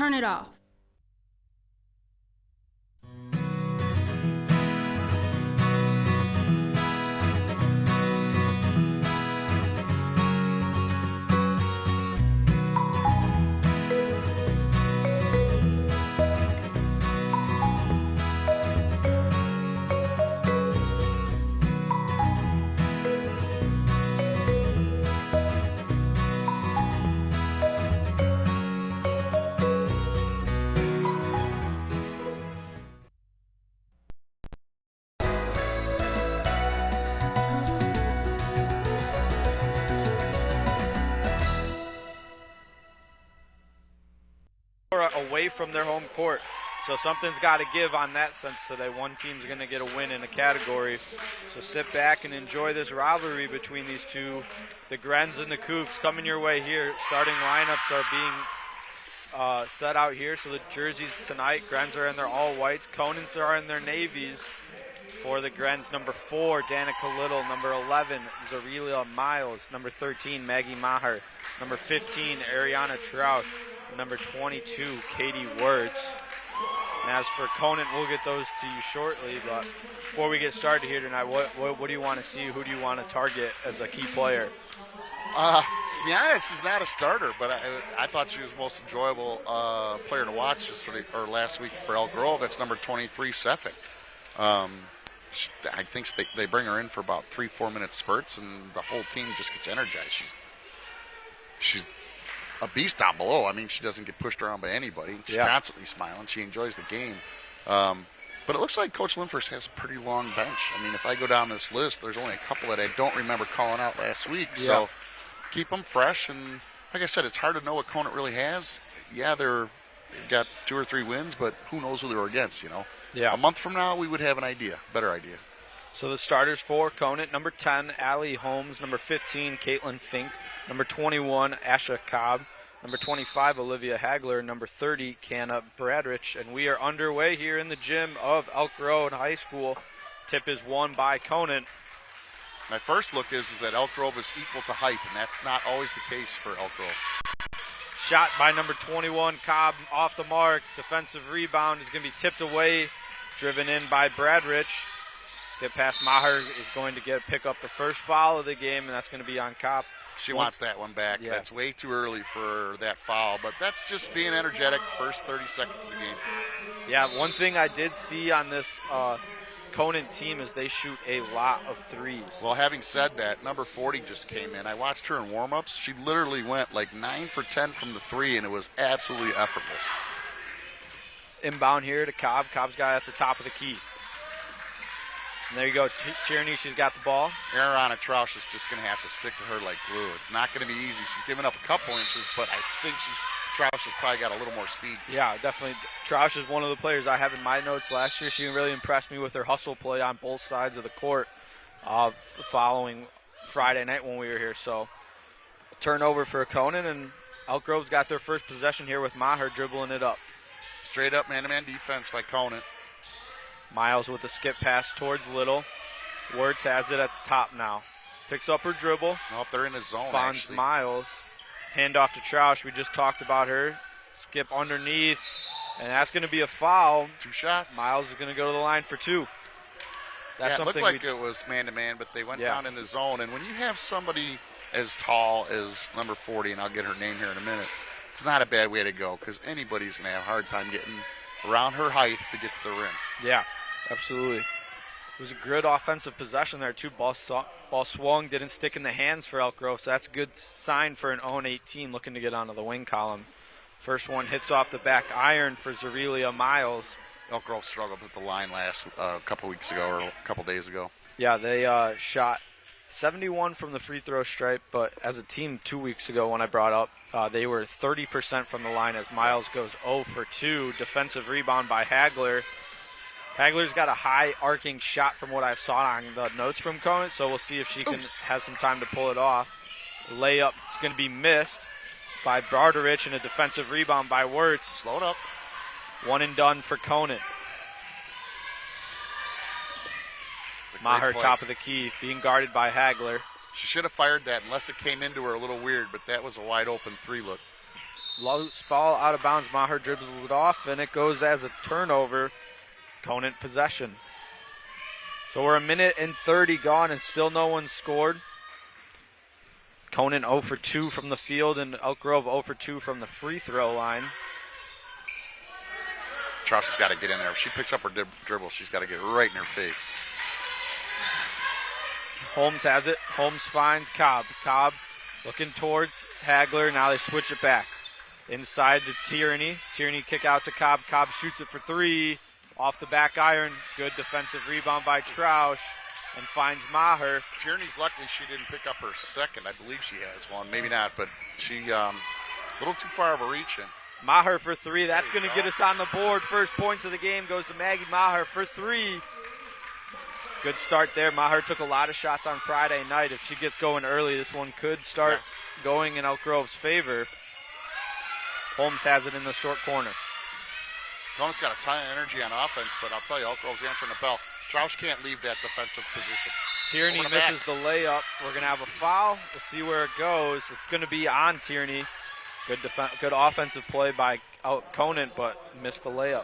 turn it off. Away from their home court. So something's got to give on that sense today. One team's going to get a win in a category. So sit back and enjoy this rivalry between these two. The Grens and the Cougs coming your way here. Starting lineups are being set out here. So the jerseys tonight, Grens are in their all whites. Conants are in their navies. For the Grens, number 4, Danica Little. Number 11, Zarelia Miles. Number 13, Maggie Maher. Number 15, Ariana Troush. Number 22, Katie Words. And as for Conant, we'll get those to you shortly. But before we get started here tonight, what do you want to see? Who do you want to target as a key player? To be honest, she's not a starter, but I thought she was the most enjoyable player to watch last week for Elk Grove. That's number 23, Sefik. I think they bring her in for about 3-4 minute spurts, and the whole team just gets energized. She's a beast down below. I mean, she doesn't get pushed around by anybody. She's constantly smiling. She enjoys the game. But it looks like Coach Linfors has a pretty long bench. I mean, if I go down this list, there's only a couple that I don't remember calling out last week. So keep them fresh. And like I said, it's hard to know what Conant really has. Yeah, they've got 2 or 3 wins, but who knows who they're against, you know? Yeah. A month from now, we would have better idea. So the starters for Conant, number 10, Allie Holmes. Number 15, Caitlin Fink. Number 21, Asha Cobb. Number 25, Olivia Hagler. Number 30, Canna Bradrich. And we are underway here in the gym of Elk Road High School. Tip is won by Conant. My first look is that Elk Grove is equal to height, and that's not always the case for Elk Grove. Shot by number 21, Cobb, off the mark. Defensive rebound is going to be tipped away, driven in by Bradrich. Skip past Maher is going to pick up the first foul of the game, and that's going to be on Cobb. She wants that one back. Yeah. That's way too early for that foul, but that's just being energetic first 30 seconds of the game. Yeah, one thing I did see on this Conant team is they shoot a lot of threes. Well, having said that, number 40 just came in. I watched her in warm-ups. She literally went like 9 for 10 from the 3, and it was absolutely effortless. Inbound here to Cobb. Cobb's got it at the top of the key. And there you go, Tierney, she's got the ball. Ariana Troush is just going to have to stick to her like glue. It's not going to be easy. She's giving up a couple inches, but I think Troush has probably got a little more speed. Yeah, definitely. Troush is one of the players I have in my notes last year. She really impressed me with her hustle play on both sides of the court the following Friday night when we were here. So, turnover for Conant, and Elk Grove's got their first possession here with Maher dribbling it up. Straight up man-to-man defense by Conant. Miles with a skip pass towards Little. Wirtz has it at the top now. Picks up her dribble. Nope, they're in the zone, finds actually. Miles. Handoff to Troush. We just talked about her. Skip underneath. And that's going to be a foul. 2 shots. Miles is going to go to the line for 2. That's it looked like it was man-to-man, but they went down in the zone. And when you have somebody as tall as number 40, and I'll get her name here in a minute, it's not a bad way to go because anybody's going to have a hard time getting around her height to get to the rim. Yeah, absolutely. It was a good offensive possession there, too. Ball swung, didn't stick in the hands for Elk Grove, so that's a good sign for an 0-18 looking to get onto the wing column. First one hits off the back iron for Zarelia Miles. Elk Grove struggled at the line last couple weeks ago or a couple days ago. Yeah, they shot 71 from the free throw stripe, but as a team 2 weeks ago when I brought up, they were 30% from the line as Miles goes 0 for 2. Defensive rebound by Hagler. Hagler's got a high arcing shot from what I saw on the notes from Conant, so we'll see if she has some time to pull it off. Layup is going to be missed by Barderich and a defensive rebound by Wirtz. Slowed up. One and done for Conant. Maher, top of the key, being guarded by Hagler. She should have fired that unless it came into her a little weird, but that was a wide open 3 look. Loose ball out of bounds. Maher dribbles it off, and it goes as a turnover. Conant possession. So we're 1:30 gone, and still no one scored. Conant 0 for 2 from the field, and Elk Grove 0 for 2 from the free throw line. Troush has got to get in there. If she picks up her dribble, she's got to get right in her face. Holmes has it. Holmes finds Cobb. Cobb looking towards Hagler. Now they switch it back. Inside to Tierney. Tierney kick out to Cobb. Cobb shoots it for 3. Off the back iron. Good defensive rebound by Troush. And finds Maher. Tierney's lucky she didn't pick up her second. I believe she has one. Maybe not, but she a little too far of a reach in. Maher for 3. That's going to get us on the board. First points of the game goes to Maggie Maher for 3. Good start there. Maher took a lot of shots on Friday night. If she gets going early, this one could start going in Elk Grove's favor. Holmes has it in the short corner. Conant's got a ton of energy on offense, but I'll tell you, Elk Grove's answering the bell. Troush can't leave that defensive position. Tierney misses the layup. We're going to have a foul. We'll see where it goes. It's going to be on Tierney. Good offensive play by Conant, but missed the layup.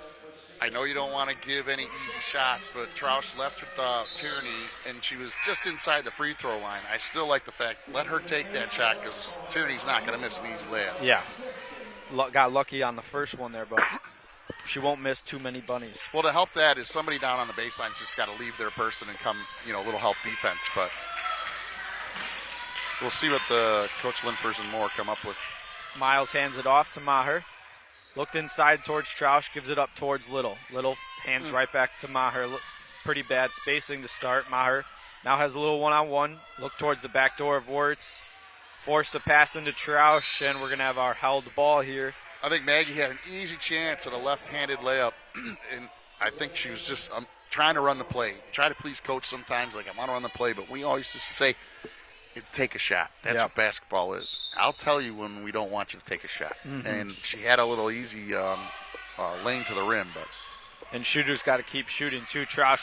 I know you don't want to give any easy shots, but Troush left with Tierney, and she was just inside the free throw line. I still like the fact, let her take that shot, because Tierney's not going to miss an easy layup. Yeah. Got lucky on the first one there, but she won't miss too many bunnies. Well, to help that is somebody down on the baseline's just got to leave their person and come, a little help defense. But we'll see what the Coach Linfers and Moore come up with. Miles hands it off to Maher. Looked inside towards Troush, gives it up towards Little. Little hands right back to Maher. Pretty bad spacing to start. Maher now has a little one-on-one. Look towards the back door of Wirtz. Forced to pass into Troush, and we're going to have our held ball here. I think Maggie had an easy chance at a left-handed layup, and I think she was just trying to run the play. Try to please coach sometimes, like, I want to run the play, but we always just say, take a shot. That's what basketball is. I'll tell you when we don't want you to take a shot. Mm-hmm. And she had a little easy lane to the rim. And shooters got to keep shooting, too. Troush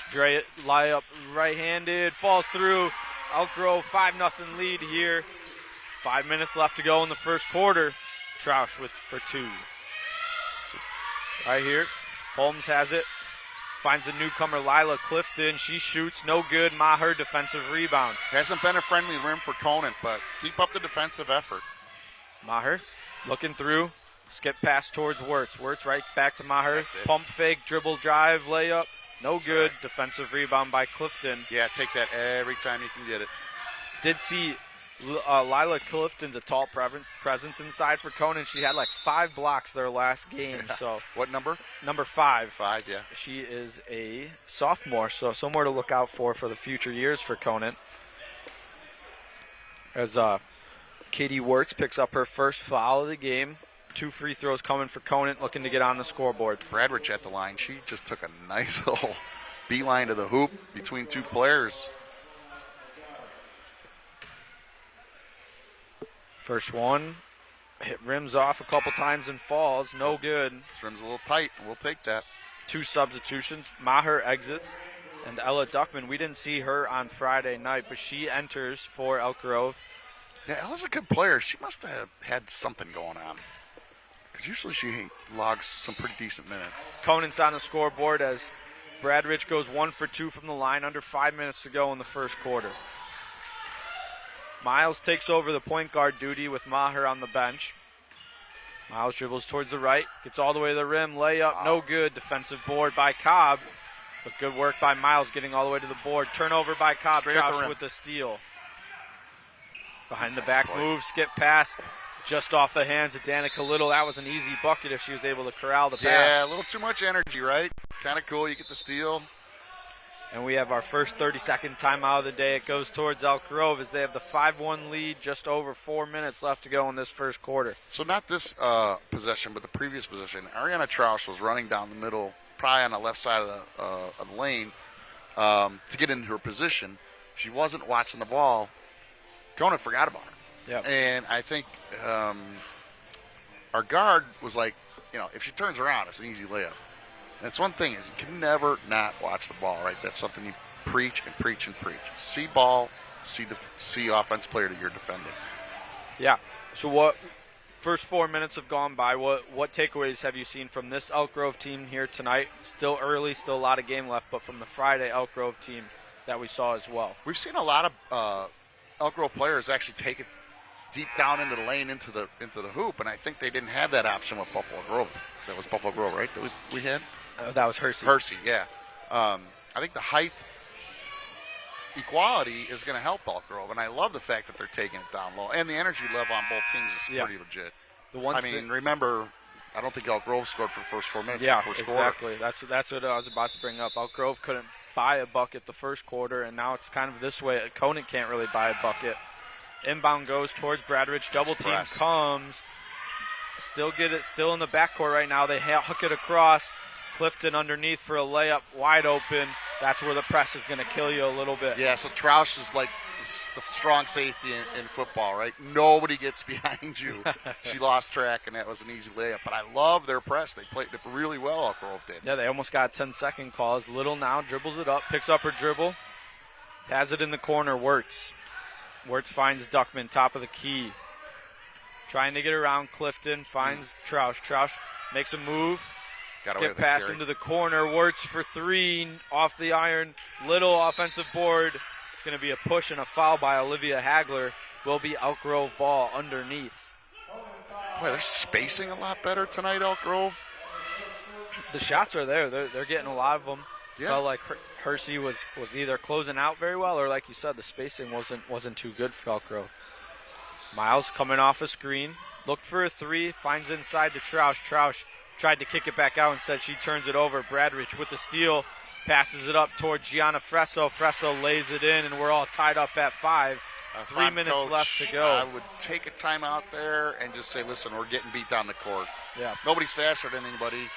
layup right-handed, falls through. Elk Grove 5-0 lead here. 5 minutes left to go in the first quarter. Troush for 2. Right here, Holmes has it. Finds the newcomer Lila Clifton. She shoots, no good. Maher defensive rebound. Hasn't been a friendly rim for Conant, but keep up the defensive effort. Maher looking through. Skip pass towards Wirtz. Wirtz right back to Maher. Pump fake, dribble drive, layup. No That's good. Right. Defensive rebound by Clifton. Yeah, take that every time you can get it. Did see Lila Clifton's a tall presence inside for Conant. She had like 5 blocks their last game. So what number? Number 5. 5, yeah. She is a sophomore, so somewhere to look out for the future years for Conant. As Katie Wirtz picks up her first foul of the game. 2 free throws coming for Conant, looking to get on the scoreboard. Bradrich at the line. She just took a nice little beeline to the hoop between 2 players. First one, hit rims off a couple times and falls. No good. This rim's a little tight. We'll take that. 2 substitutions. Maher exits. And Ella Duckman, we didn't see her on Friday night, but she enters for Elk Grove. Yeah, Ella's a good player. She must have had something going on, because usually she logs some pretty decent minutes. Conant's on the scoreboard as Bradrich goes 1 for 2 from the line. Under 5 minutes to go in the first quarter. Miles takes over the point guard duty with Maher on the bench. Miles dribbles towards the right, gets all the way to the rim, layup, no good. Defensive board by Cobb, but good work by Miles getting all the way to the board. Turnover by Cobb, Troush with the steal. Behind the back move, skip pass, just off the hands of Danica Little. That was an easy bucket if she was able to corral the pass. Yeah, a little too much energy, right? Kind of cool, you get the steal. And we have our first 30-second timeout of the day. It goes towards Elk Grove as they have the 5-1 lead, just over 4 minutes left to go in this first quarter. So not this possession, but the previous possession. Ariana Troush was running down the middle, probably on the left side of the lane, to get into her position. She wasn't watching the ball. Conant forgot about her. Yep. And I think our guard was like, if she turns around, it's an easy layup. That's one thing is you can never not watch the ball, right? That's something you preach and preach and preach. See ball, see offense player that you're defending. Yeah. So what first 4 minutes have gone by. What takeaways have you seen from this Elk Grove team here tonight? Still early, still a lot of game left, but from the Friday Elk Grove team that we saw as well. We've seen a lot of Elk Grove players actually take it deep down into the lane, into the hoop, and I think they didn't have that option with Buffalo Grove. That was Buffalo Grove, right? That we had. That was Hersey. Hersey, yeah. I think the height equality is going to help Elk Grove, and I love the fact that they're taking it down low, and the energy level on both teams is pretty legit. Remember, I don't think Elk Grove scored for the first 4 minutes. Yeah, of the first exactly. Quarter. That's what I was about to bring up. Elk Grove couldn't buy a bucket the first quarter, and now it's kind of this way. Conant can't really buy a bucket. Inbound goes towards Bradridge. Double team comes. Still in the backcourt right now. They hook it across. Clifton underneath for a layup, wide open. That's where the press is going to kill you a little bit. Yeah, so Troush is like the strong safety in football, right? Nobody gets behind you. She lost track, and that was an easy layup. But I love their press. They played it really well, Elk Grove did. Yeah, they almost got 10-second calls. Little now dribbles it up, picks up her dribble, has it in the corner, Wirtz. Wirtz finds Duckman, top of the key. Trying to get around Clifton, finds Troush. Troush makes a move. Skip pass into the corner. Wirtz for three, off the iron. Little offensive board. It's going to be a push and a foul by Olivia Hagler. Will be Elk Grove ball underneath. Boy, they're spacing a lot better tonight, Elk Grove. The shots are there. They're getting a lot of them. Yeah. Felt like Hersey was either closing out very well, or like you said, the spacing wasn't too good for Elk Grove. Miles coming off a screen. Looked for a three. Finds inside to Troush. Troush tried to kick it back out. Instead, she turns it over. Bradridge with the steal. Passes it up towards Gianna Fresso. Fresso lays it in, and we're all tied up at 5. 3 minutes left to go. I would take a timeout there and just say, listen, we're getting beat down the court. Yeah. Nobody's faster than anybody.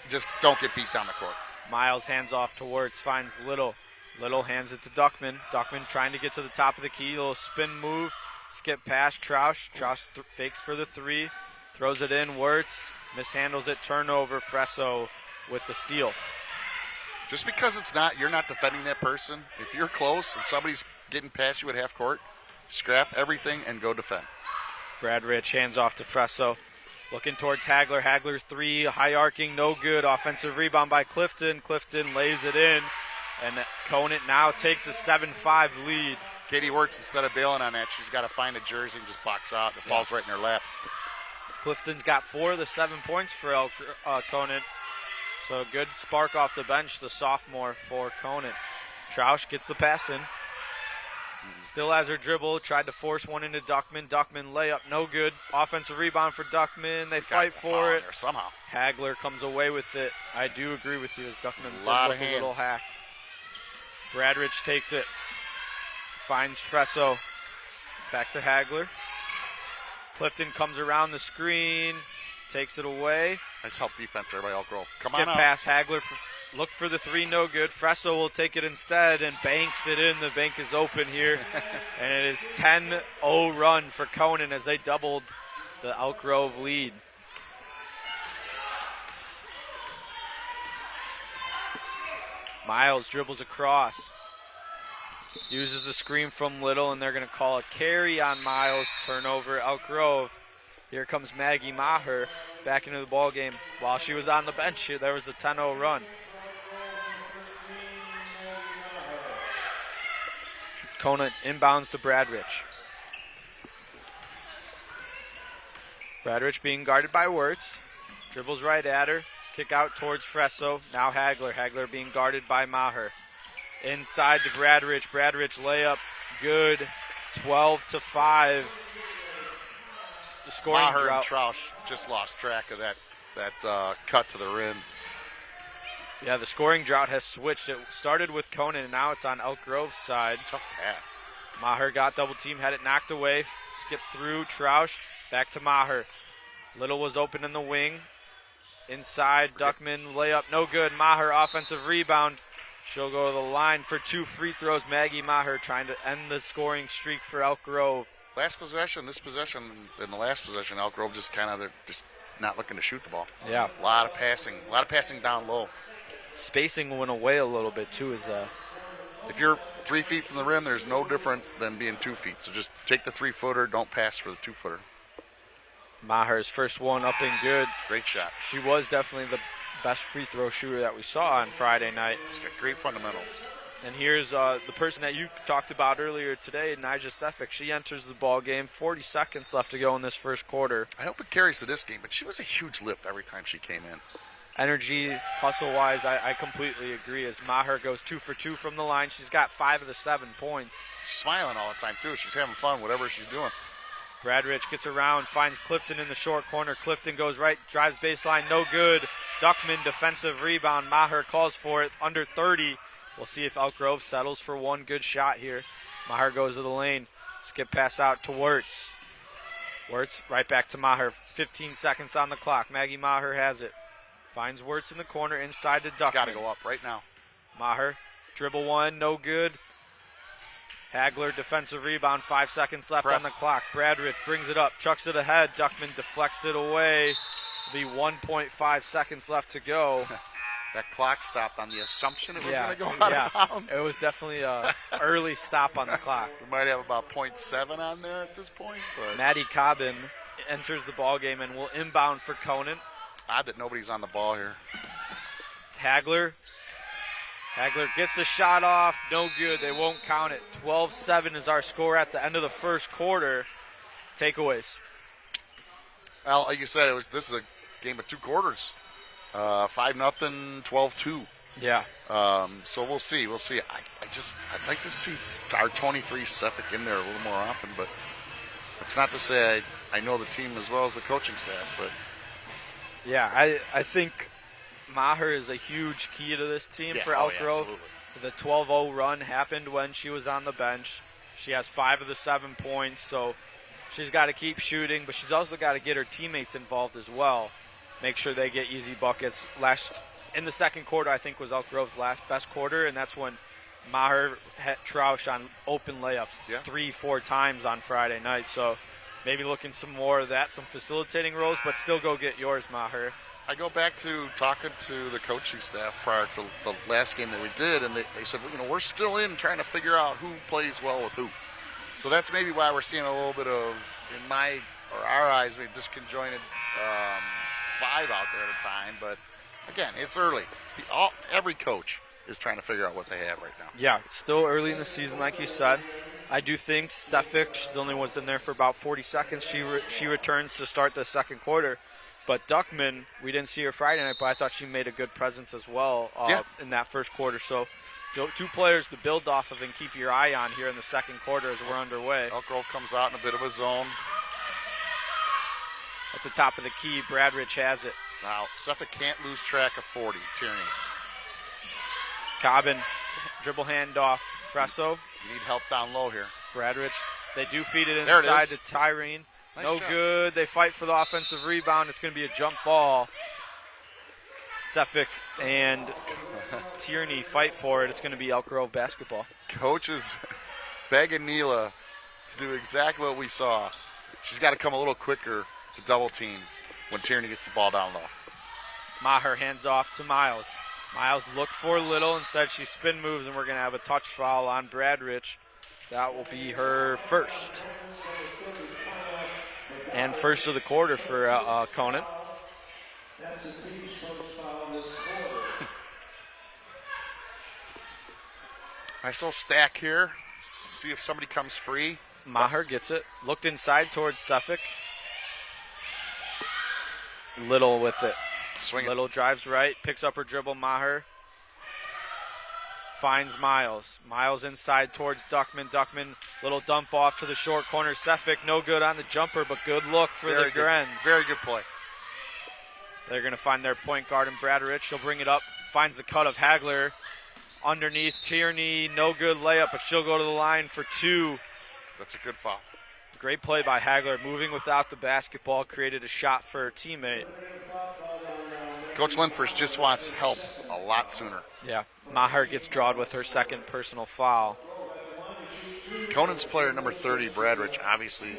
Just don't get beat down the court. Miles hands off to Wirtz, finds Little. Little hands it to Duckman. Duckman trying to get to the top of the key. Little spin move. Skip past Troush. Troush fakes for the three. Throws it in. Wirtz mishandles it. Turnover. Fresso with the steal. Just because you're not defending that person. If you're close and somebody's getting past you at half court, scrap everything and go defend. Bradridge hands off to Fresso. Looking towards Hagler. Hagler's three, high arcing, no good. Offensive rebound by Clifton. Clifton lays it in, and Conant now takes a 7-5 lead. Katie Wirtz, instead of bailing on that, she's got to find a jersey and just box out. It falls right in her lap. Clifton's got 4 of the 7 points for Conant. So a good spark off the bench, the sophomore for Conant. Troush gets the pass in. Still has her dribble, tried to force one into Duckman. Duckman layup, no good. Offensive rebound for Duckman. They fight for it. Somehow. Hagler comes away with it. I do agree with you. As Dustin a lot of a little hack. Bradridge takes it. Finds Fresso. Back to Hagler. Clifton comes around the screen. Takes it away. Nice help defense there by Elk Grove. Skip pass. Hagler look for the three, no good. Fresso will take it instead and banks it in. The bank is open here. And it is 10-0 run for Conant as they doubled the Elk Grove lead. Miles dribbles across. Uses the screen from Little, and they're going to call a carry on Miles. Turnover, Elk Grove. Here comes Maggie Maher back into the ball game. While she was on the bench here, there was the 10-0 run. Conant inbounds to Bradridge. Bradridge being guarded by Wirtz. Dribbles right at her. Kick out towards Fresso. Now Hagler. Hagler being guarded by Maher. Inside to Bradridge. Bradridge layup. Good. 12-5. The scoring Maher drought. And Troush just lost track of that cut to the rim. Yeah, the scoring drought has switched. It started with Conant, and now it's on Elk Grove's side. Tough pass. Maher got double team, had it knocked away. Skipped through Troush. Back to Maher. Little was open in the wing. Inside, Duckman layup, no good. Maher offensive rebound. She'll go to the line for 2 free throws. Maggie Maher trying to end the scoring streak for Elk Grove. Last possession, this possession, and the last possession, Elk Grove just they're just not looking to shoot the ball. Yeah. A lot of passing down low. Spacing went away a little bit too. If you're 3 feet from the rim, there's no different than being 2 feet. So just take the 3-footer, don't pass for the 2-footer. Maher's first one up and good. Great shot. She was definitely the best free throw shooter that we saw on Friday night. She's got great fundamentals. And here's the person that you talked about earlier today, Nyjah Sefik. She enters the ball game. 40 seconds left to go in this first quarter. I hope it carries to this game, but she was a huge lift every time she came in. Energy, hustle-wise, I completely agree. As Maher goes 2 for 2 from the line, she's got 5 of the 7 points. She's smiling all the time, too. She's having fun, whatever she's doing. Bradrich gets around, finds Clifton in the short corner. Clifton goes right, drives baseline, no good. Duckman defensive rebound. Maher calls for it, under 30. We'll see if Elk Grove settles for one good shot here. Maher goes to the lane. Skip pass out to Wirtz. Wirtz right back to Maher. 15 seconds on the clock. Maggie Maher has it. Finds Wirtz in the corner inside to Duckman. Got to go up right now. Maher, dribble one, no good. Hagler defensive rebound. 5 seconds left on the clock. Bradrich brings it up, chucks it ahead. Duckman deflects it away. Be 1.5 seconds left to go. That clock stopped on the assumption it was going to go out of bounds. It was definitely an early stop on the clock. We might have about 0.7 on there at this point. But Maddie Cobbin enters the ball game and will inbound for Conant. Odd that nobody's on the ball here. Hagler. Hagler gets the shot off. No good. They won't count it. 12-7 is our score at the end of the first quarter. Takeaways. Well, like you said, this is a game of 2 quarters. 5-0, 12-2. Yeah. So we'll see. I'd like to see our 23 Suffolk in there a little more often, but it's not to say I know the team as well as the coaching staff, but yeah, I think Maher is a huge key to this team for Elk Grove. The 12-0 run happened when she was on the bench. She has 5 of the 7 points, so she's got to keep shooting, but she's also got to get her teammates involved as well. Make sure they get easy buckets. In the second quarter, I think, was Elk Grove's best quarter, and that's when Maher had Troush on open layups 3-4 times on Friday night. So maybe looking some more of that, some facilitating roles, but still go get yours, Maher. I go back to talking to the coaching staff prior to the last game that we did, and they said, well, we're still trying to figure out who plays well with who. So that's maybe why we're seeing a little bit of, in our eyes, disconjointed 5 out there at a time. But again, it's early. Every coach is trying to figure out what they have right now. Yeah, it's still early in the season, like you said. I do think Sefik, she's the only one in there for about 40 seconds. She returns to start the second quarter. But Duckman, we didn't see her Friday night, but I thought she made a good presence as well in that first quarter. So 2 players to build off of and keep your eye on here in the second quarter as we're underway. Elk Grove comes out in a bit of a zone. At the top of the key, Bradrich has it. Now, Suffolk can't lose track of 40, Tierney. Cobbin, dribble handoff. Fresso. You need help down low here. Bradrich, they do feed it inside to Tyrene. Nice no job. Good. They fight for the offensive rebound. It's going to be a jump ball. Sefik and Tierney fight for it. It's going to be Elk Grove basketball. Coaches begging Neela to do exactly what we saw. She's got to come a little quicker to double team when Tierney gets the ball down low. Maher hands off to Miles. Miles looked for Little. Instead, she spin moves, and we're going to have a touch foul on Bradrich. That will be her first. And first of the quarter for Conant. Nice little stack here. See if somebody comes free. Maher gets it. Looked inside towards Suffolk. Little with it. Swing Little drives right, picks up her dribble. Maher finds Miles. Miles inside towards Duckman. Duckman, little dump off to the short corner. Sefik, no good on the jumper, but good look for the Grens. Very good play. They're going to find their point guard in Bradrich. She'll bring it up, finds the cut of Hagler. Underneath Tierney, no good layup, but she'll go to the line for 2. That's a good foul. Great play by Hagler, moving without the basketball, created a shot for her teammate. Coach Linfors just wants help a lot sooner. Yeah, Maher gets drawed with her second personal foul. Conant's player number 30, Bradrich, obviously,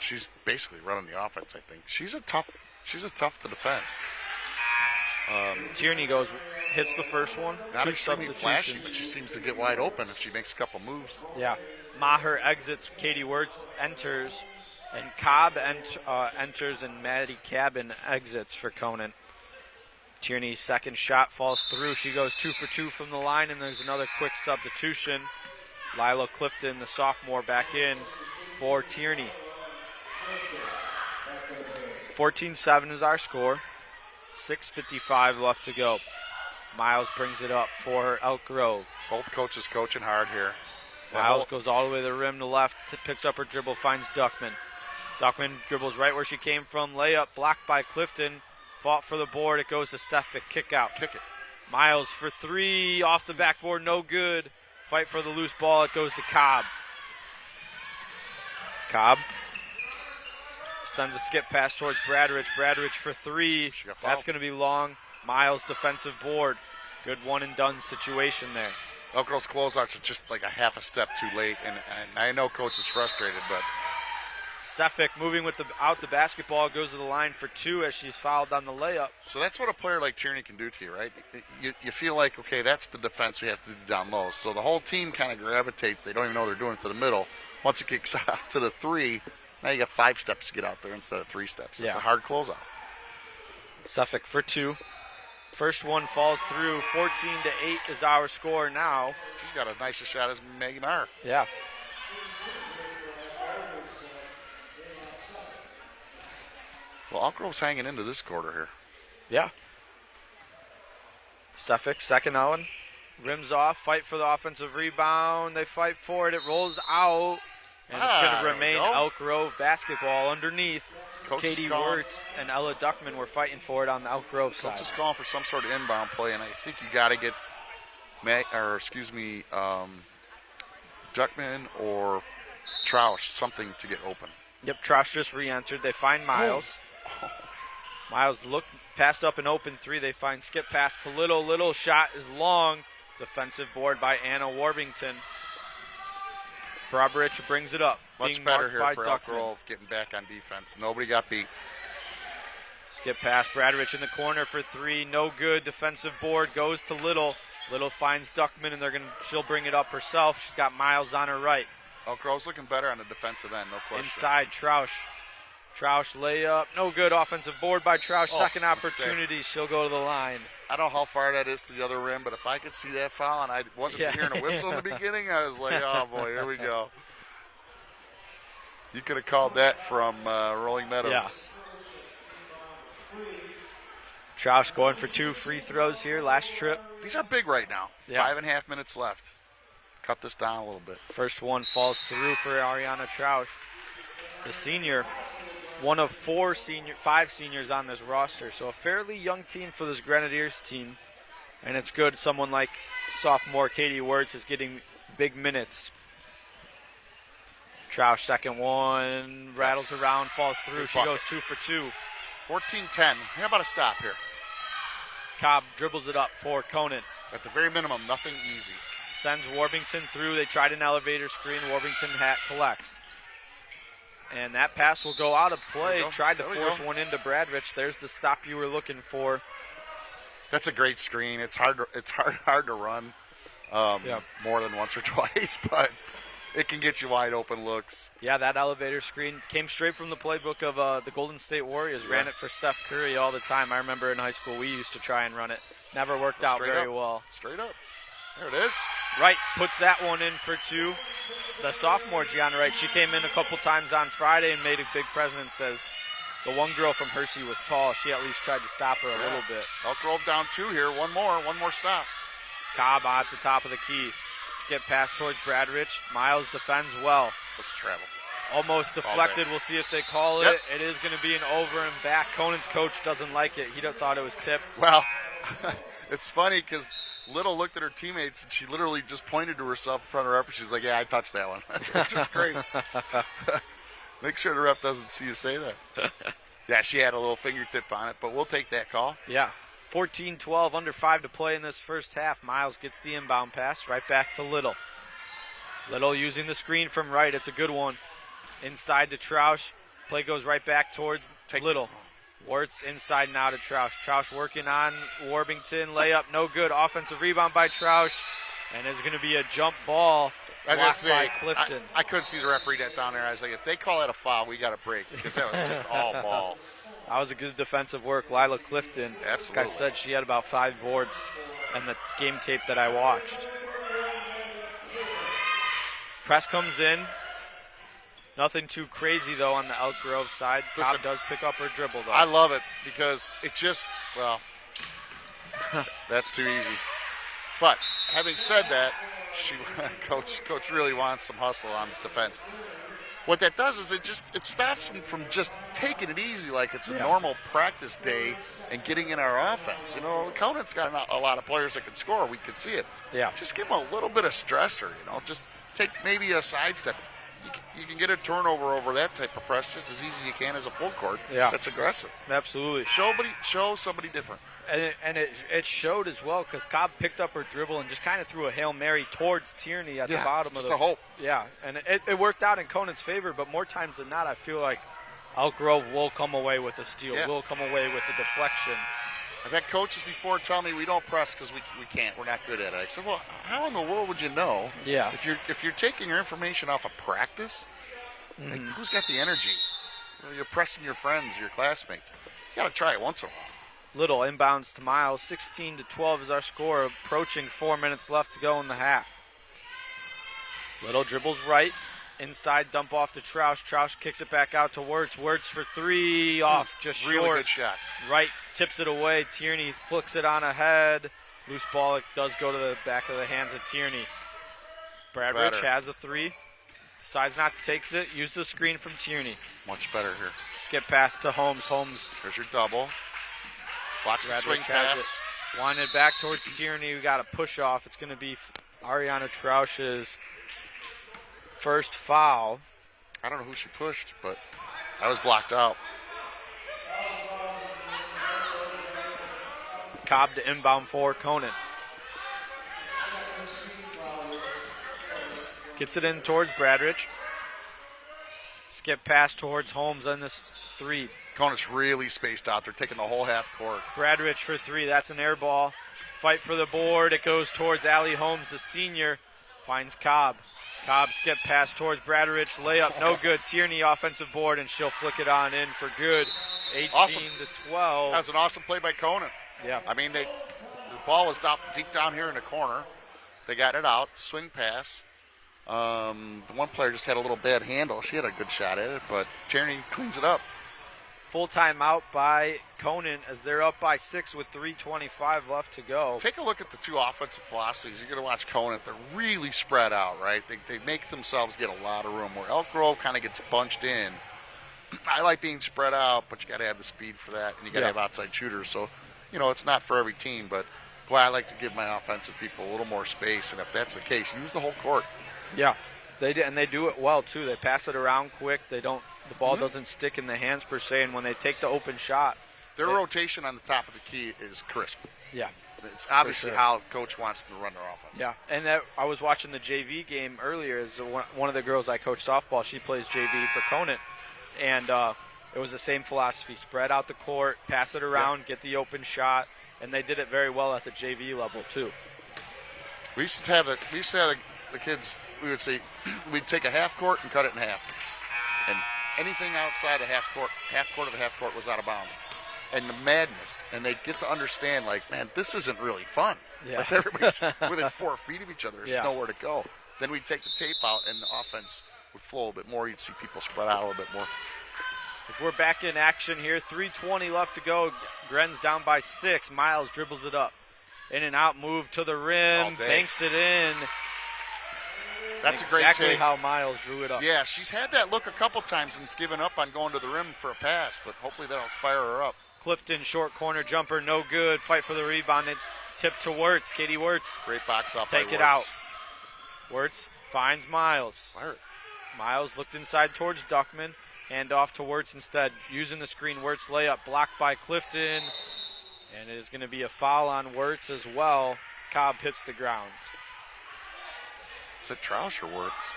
she's basically running the offense, I think. She's a tough to defense. Tierney hits the first one. Not 2 extremely substitutions. flashy, but she seems to get wide open if she makes a couple moves. Yeah. Maher exits. Katie Wirtz enters. And Cobb enters and Maddie Cabin exits for Conant. Tierney's second shot falls through. She goes 2 for 2 from the line, and there's another quick substitution. Lila Clifton, the sophomore, back in for Tierney. 14-7 is our score. 6:55 left to go. Miles brings it up for Elk Grove. Both coaches coaching hard here. Miles goes all the way to the rim to left, picks up her dribble, finds Duckman. Duckman dribbles right where she came from. Layup blocked by Clifton. Fought for the board. It goes to Sefik. Kick out. Kick it. Miles for three. Off the backboard. No good. Fight for the loose ball. It goes to Cobb. Cobb sends a skip pass towards Bradrich. Bradrich for three. That's going to be long. Miles defensive board. Good one and done situation there. Elk Grove's closeouts are just like a half a step too late, and I know coach is frustrated, but Sefik moving with out the basketball, goes to the line for two as she's fouled on the layup. So that's what a player like Tierney can do to you, right? You feel like, okay, that's the defense we have to do down low. So the whole team kind of gravitates. They don't even know they're doing it to the middle. Once it kicks out to the three, now you got 5 steps to get out there instead of 3 steps. It's a hard closeout. Sefik for two. First one falls through. 14-8 is our score now. She's got as nice a shot as Megan R. Yeah. Well, Elk Grove's hanging into this quarter here. Yeah. Sefik, second out. Rims off. Fight for the offensive rebound. They fight for it. It rolls out. And it's going to remain Elk Grove basketball underneath. Katie Wirtz and Ella Duckman were fighting for it on the Elk Grove side. Coach is calling for some sort of inbound play, and I think you got to get Duckman or Troush something to get open. Yep, Troush just re-entered. They find Miles. Oh. Miles passed up an open three. They find skip pass to Little. Little shot is long. Defensive board by Anna Warbington. Bradrich brings it up. Much better here for Elk Grove getting back on defense. Nobody got beat. Skip pass. Bradrich in the corner for three. No good. Defensive board goes to Little. Little finds Duckman, and she'll bring it up herself. She's got Miles on her right. Elk Grove's looking better on the defensive end, no question. Inside, Troush. Troush layup. No good. Offensive board by Troush. Second opportunity. She'll go to the line. I don't know how far that is to the other rim, but if I could see that foul and I wasn't hearing a whistle in the beginning, I was like, oh, boy, here we go. You could have called that from Rolling Meadows. Yeah. Troush going for 2 free throws here, last trip. These are big right now. Yeah. 5.5 minutes left. Cut this down a little bit. First one falls through for Ariana Troush. The senior, one of 5 seniors on this roster. So a fairly young team for this Grenadiers team. And it's good someone like sophomore Katie Wirtz is getting big minutes. Troush, second one, rattles around, falls through. She goes 2 for 2. 14-10. How about a stop here? Cobb dribbles it up for Conant. At the very minimum, nothing easy. Sends Warbington through. They tried an elevator screen. Warbington collects. And that pass will go out of play. Tried to force one into Bradrich. There's the stop you were looking for. That's a great screen. It's hard to run more than once or twice, but it can get you wide open looks. Yeah, that elevator screen came straight from the playbook of the Golden State Warriors. Ran it for Steph Curry all the time. I remember in high school we used to try and run it. Never worked out very well. Straight up. There it is. Wright puts that one in for 2. The sophomore, Gianna Wright, she came in a couple times on Friday and made a big presence. Says the one girl from Hershey was tall. She at least tried to stop her a little bit. Elk Grove down 2 here. One more stop. Cobb at the top of the key. Skip pass towards Bradrich. Miles defends well. Let's travel. Almost deflected. We'll see if they call it. It is going to be an over and back. Conant's coach doesn't like it. He thought it was tipped. Well, it's funny because Little looked at her teammates and she literally just pointed to herself in front of the ref. She's like, yeah, I touched that one. Which is great. Make sure the ref doesn't see you say that. Yeah, she had a little fingertip on it, but we'll take that call. Yeah. 14-12, under 5 to play in this first half. Miles gets the inbound pass right back to Little. Little using the screen from right. It's a good one. Inside to Troush. Play goes right back towards Little. Wirtz inside now to Troush. Troush working on Warbington. Layup, no good. Offensive rebound by Troush. And it's going to be a jump ball. I was going to blocked say, by Clifton. I couldn't see the referee that down there. I was like, if they call that a foul, we got a break because that was just all ball. That was a good defensive work. Lila Clifton, Absolutely. like I said, she had about 5 boards in the game tape that I watched. Press comes in. Nothing too crazy, though, on the Elk Grove side. Cobb does pick up her dribble, though. I love it because it just, that's too easy. But having said that, coach really wants some hustle on defense. What that does is it stops them from just taking it easy like it's a normal practice day and getting in our offense. You know, Conant's got a lot of players that can score. We can see it. Yeah. Just give them a little bit of stressor, just take maybe a sidestep. You can get a turnover over that type of press just as easy as you can as a full court. Yeah. That's aggressive. Absolutely. Show somebody different. And it showed as well because Cobb picked up her dribble and just kind of threw a Hail Mary towards Tierney at the bottom of the hope. Yeah, and it worked out in Conant's favor, but more times than not, I feel like Elk Grove will come away with a steal, will come away with a deflection. I've had coaches before tell me we don't press because we can't. We're not good at it. I said, well, how in the world would you know? Yeah. If you're taking your information off of practice, like, who's got the energy? You're pressing your friends, your classmates. You got to try it once in a while. Little inbounds to Miles. 16-12 is our score. Approaching 4 minutes left to go in the half. Little dribbles right. Inside dump off to Troush. Troush kicks it back out to Wirtz. Wirtz for 3 off. Just really short. Good shot. Right tips it away. Tierney flicks it on ahead. Loose ball. It does go to the back of the hands of Tierney. Bradridge has a 3. Decides not to take it. Use the screen from Tierney. Much better here. Skip pass to Holmes. Holmes. There's your double. Watch the swing pass. Winded back towards Tierney. We got a push off. It's going to be Ariana Troush's first foul. I don't know who she pushed, but I was blocked out. Cobb to inbound for Conant. Gets it in towards Bradridge. Skip pass towards Holmes on this 3. Conant's really spaced out. They're taking the whole half court. Bradridge for 3. That's an air ball. Fight for the board. It goes towards Allie Holmes, the senior. Finds Cobb. Cobb skip pass towards Bradridge. Layup, no good. Tierney offensive board, and she'll flick it on in for good. 18-12. That's an awesome play by Conant. Yeah. I mean, the ball was deep down here in the corner. They got it out. Swing pass. The one player just had a little bad handle. She had a good shot at it, but Tierney cleans it up. Full timeout by Conant as they're up by 6 with 3:25 left to go. Take a look at the two offensive philosophies. You're going to watch Conant. They're really spread out, right? They make themselves get a lot of room, where Elk Grove kind of gets bunched in. I like being spread out, but you got to have the speed for that, and you got to have outside shooters. So, it's not for every team, but boy, I like to give my offensive people a little more space, and if that's the case, use the whole court. Yeah, they do it well too. They pass it around quick. The ball doesn't stick in the hands per se, and when they take the open shot, their rotation on the top of the key is crisp. Yeah, it's obviously how coach wants them to run their offense. Yeah, and I was watching the JV game earlier. As one of the girls I coach softball, she plays JV for Conant, and it was the same philosophy: spread out the court, pass it around, get the open shot, and they did it very well at the JV level too. We used to have the kids. We would say we'd take a half court and cut it in half, and anything outside a half court of a half court was out of bounds. And the madness, and they get to understand, like, man, this isn't really fun. Yeah. Like, everybody's within 4 feet of each other. There's nowhere to go. Then we'd take the tape out, and the offense would flow a bit more. You'd see people spread out a little bit more. As we're back in action here, 3:20 left to go. Gren's down by 6. Miles dribbles it up. In and out move to the rim, banks it in. That's a great take. Exactly how Miles drew it up. Yeah, she's had that look a couple times and's given up on going to the rim for a pass, but hopefully that'll fire her up. Clifton, short corner jumper, no good. Fight for the rebound. It tipped to Wirtz. Katie Wirtz. Great box off. Take it out. Wirtz finds Miles. Fire it. Miles looked inside towards Duckman. Hand off to Wirtz instead. Using the screen, Wirtz layup blocked by Clifton. And it is going to be a foul on Wirtz as well. Cobb hits the ground. Is it Troush or Wirtz?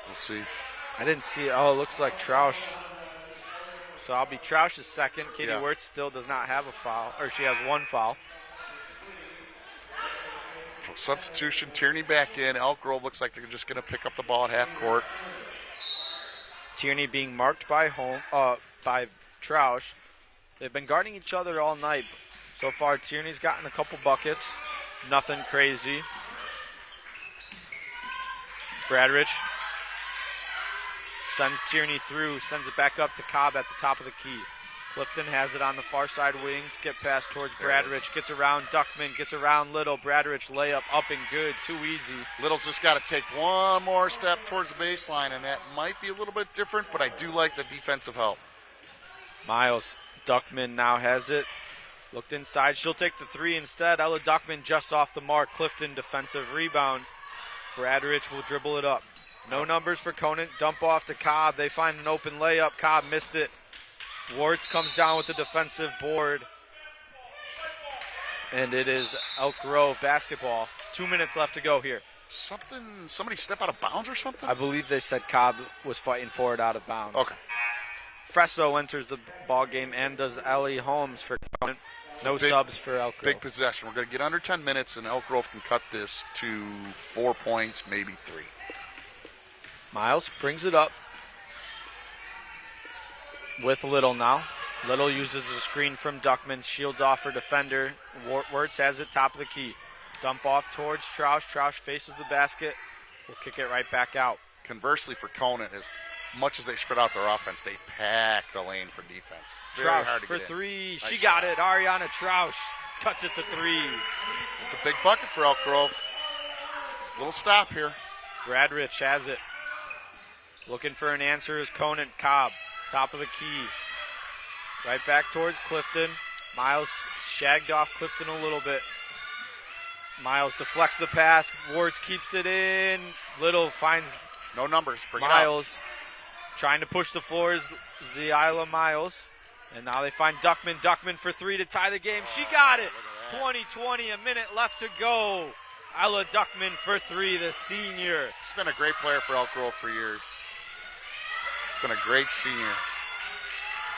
We'll see. I didn't see it. Oh, it looks like Troush. So I'll be Troush's second. Katie Wirtz still does not have a foul, or she has 1 foul. Substitution, Tierney back in. Elk Grove looks like they're just going to pick up the ball at half court. Tierney being marked by Troush. They've been guarding each other all night. So far, Tierney's gotten a couple buckets. Nothing crazy. Bradrich sends Tierney through, sends it back up to Cobb at the top of the key. Clifton has it on the far side wing. Skip pass towards Bradrich. Gets around Duckman. Gets around Little. Bradrich layup up and good. Too easy. Little's just got to take one more step towards the baseline, and that might be a little bit different, but I do like the defensive help. Miles. Duckman now has it. Looked inside. She'll take the three instead. Ella Duckman just off the mark. Clifton defensive rebound. Bradrich will dribble it up. No numbers for Conant. Dump off to Cobb. They find an open layup. Cobb missed it. Wards comes down with the defensive board. And it is Elk Grove basketball. 2 minutes left to go here. Somebody step out of bounds or something? I believe they said Cobb was fighting for it out of bounds. Okay. Fresso enters the ball game, and does Ellie Holmes for Conant. No subs for Elk Grove. Big possession. We're going to get under 10 minutes, and Elk Grove can cut this to 4 points, maybe 3. Miles brings it up with Little now. Little uses a screen from Duckman, shields off her defender. Wirtz has it top of the key. Dump off towards Troush. Troush faces the basket. We'll kick it right back out. Conversely for Conant, as much as they spread out their offense, they pack the lane for defense. It's very hard to for get three. Nice She shot. got it. Ariana Troush cuts it to 3. It's a big bucket for Elk Grove. Little stop here. Bradrich has it. Looking for an answer is Conant. Cobb, top of the key. Right back towards Clifton. Miles shagged off Clifton a little bit. Miles deflects the pass. Wards keeps it in. Little finds No numbers. Bring Miles. it out. Trying to push the floor is Ziala Miles. And now they find Duckman. Duckman for 3 to tie the game. She got it. 20-20, a minute left to go. Ella Duckman for 3, the senior. She's been a great player for Elk Grove for years. She's been a great senior.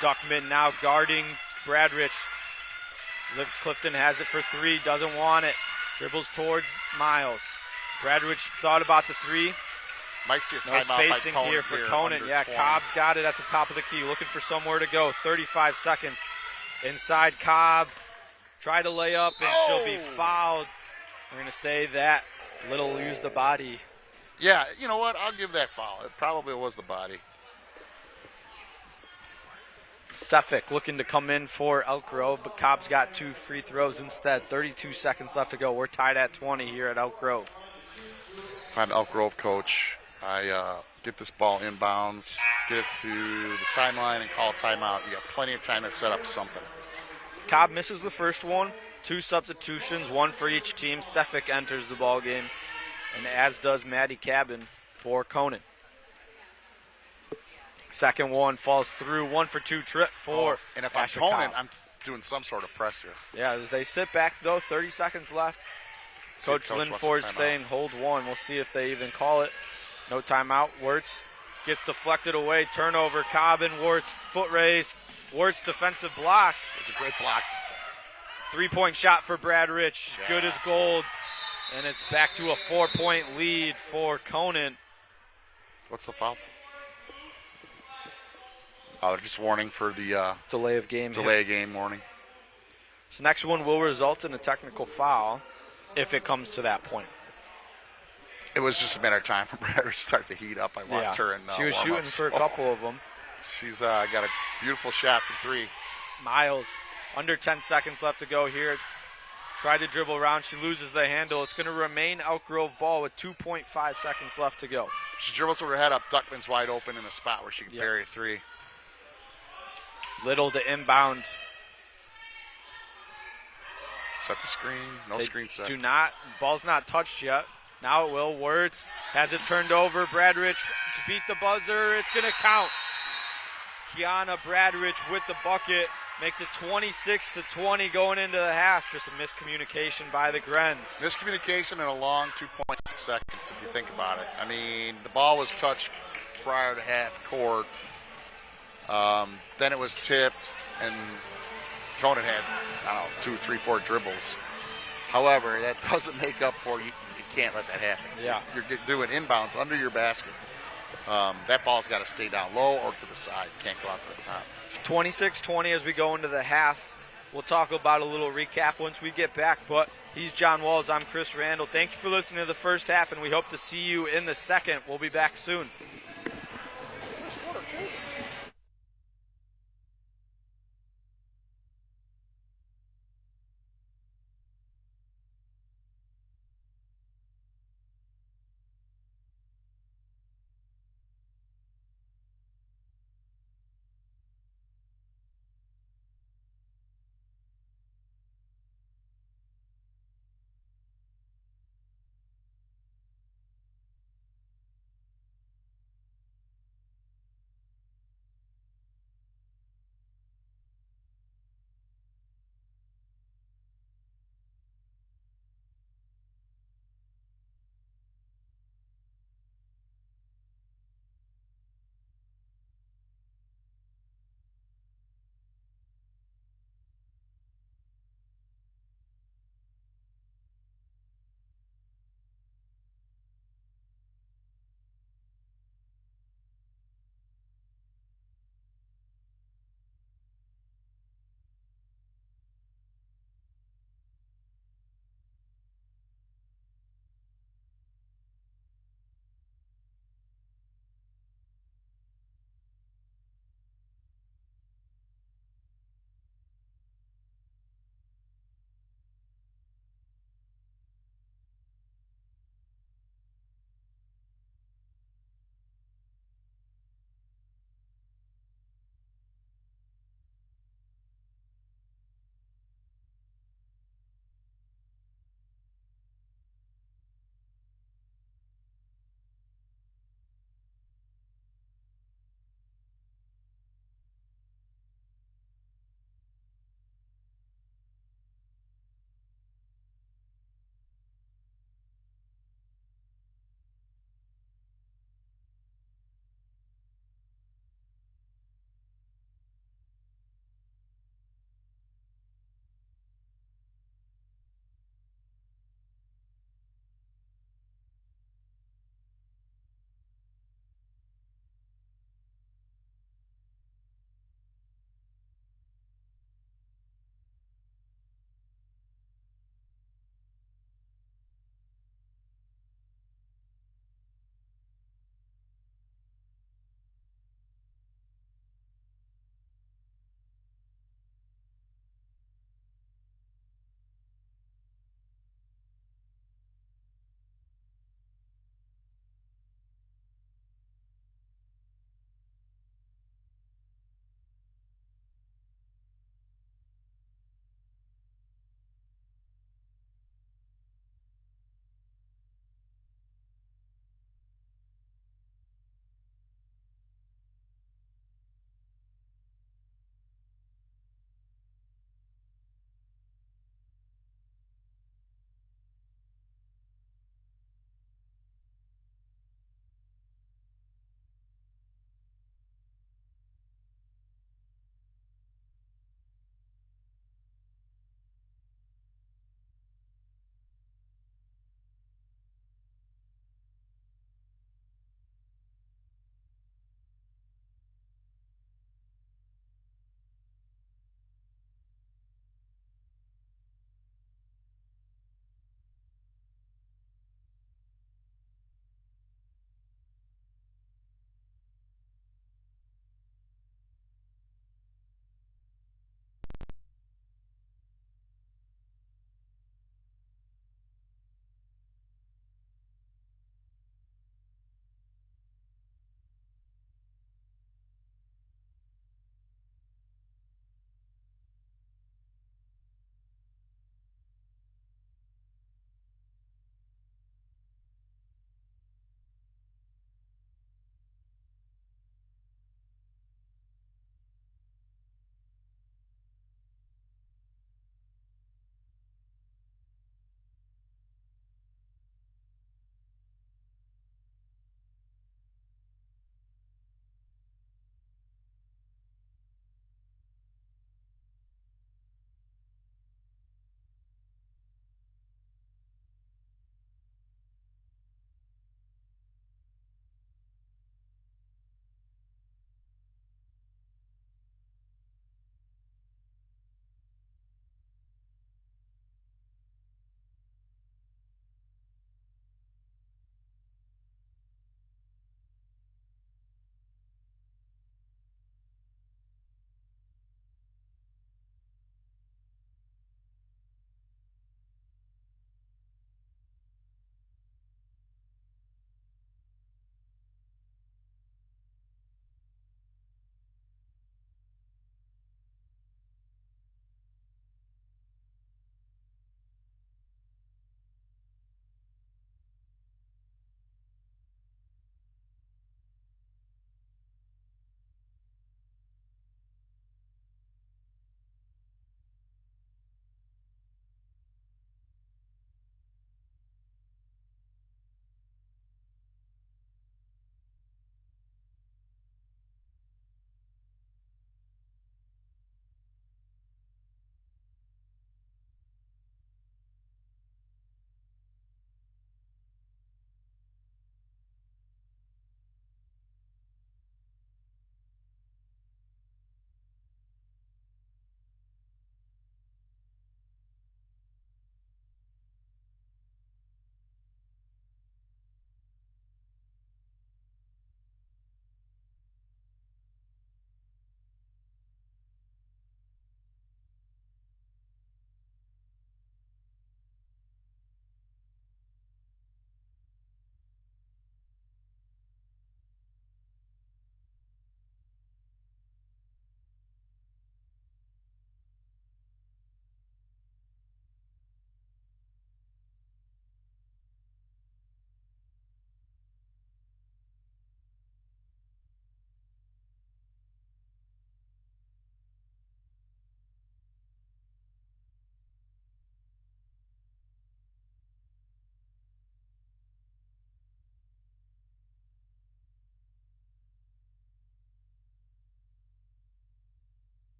Duckman now guarding Bradrich. Clifton has it for 3, doesn't want it. Dribbles towards Miles. Bradrich thought about the 3. Might see a No timeout spacing by Conant here for Conant. under Yeah, 20. Cobb's got it at the top of the key. Looking for somewhere to go. 35 seconds. Inside Cobb. Try to lay up, and she'll be fouled. We're going to say that Little used the body. Yeah, you know what? I'll give that foul. It probably was the body. Suffolk looking to come in for Elk Grove, but Cobb's got 2 free throws instead. 32 seconds left to go. We're tied at 20 here at Elk Grove. If I'm Elk Grove coach, I get this ball inbounds, get it to the timeline, and call a timeout. You got plenty of time to set up something. Cobb misses the first one. 2 substitutions, 1 for each team. Suffolk enters the ball game, and as does Maddie Cabin for Conant. Second one falls through. 1 for 2 trip for And if Asher I'm Conant, Cobb. I'm doing some sort of pressure. Yeah, as they sit back, though, 30 seconds left. Coach Coach wants a Linford timeout. saying hold 1. We'll see if they even call it. No timeout. Wirtz gets deflected away. Turnover. Cobb and Wirtz. Foot race. Wirtz defensive block. It's a great block. 3-point shot for Bradrich. Good as gold. And it's back to a 4-point lead for Conant. What's the foul? Oh, they're just warning for the Delay of game. delay of game warning. So next one will result in a technical foul if it comes to that point. It was just a matter of time for Brad to start to heat up. I watched her in She was shooting warm-ups. for a couple of them. She's got a beautiful shot from 3. Miles, under 10 seconds left to go here. Tried to dribble around. She loses the handle. It's going to remain Elk Grove ball with 2.5 seconds left to go. She dribbles with her head up. Duckman's wide open in a spot where she can bury a 3. Little to inbound. Set the screen. No screen set. Do not. Ball's not touched yet. Now it will. Wirtz has it turned over. Bradrich to beat the buzzer. It's going to count. Kiana Bradrich with the bucket. Makes it 26-20 going into the half. Just a miscommunication by the Grens. Miscommunication in a long 2.6 seconds, if you think about it. I mean, the ball was touched prior to half court. Then it was tipped, and Conant had, 2, 3, 4 dribbles. However, that doesn't make up for you. You can't let that happen. Yeah. You're doing inbounds under your basket. That ball's got to stay down low or to the side. Can't go out to the top. 26-20 as we go into the half. We'll talk about a little recap once we get back, but he's John Walls. I'm Chris Randall. Thank you for listening to the first half, and we hope to see you in the second. We'll be back soon.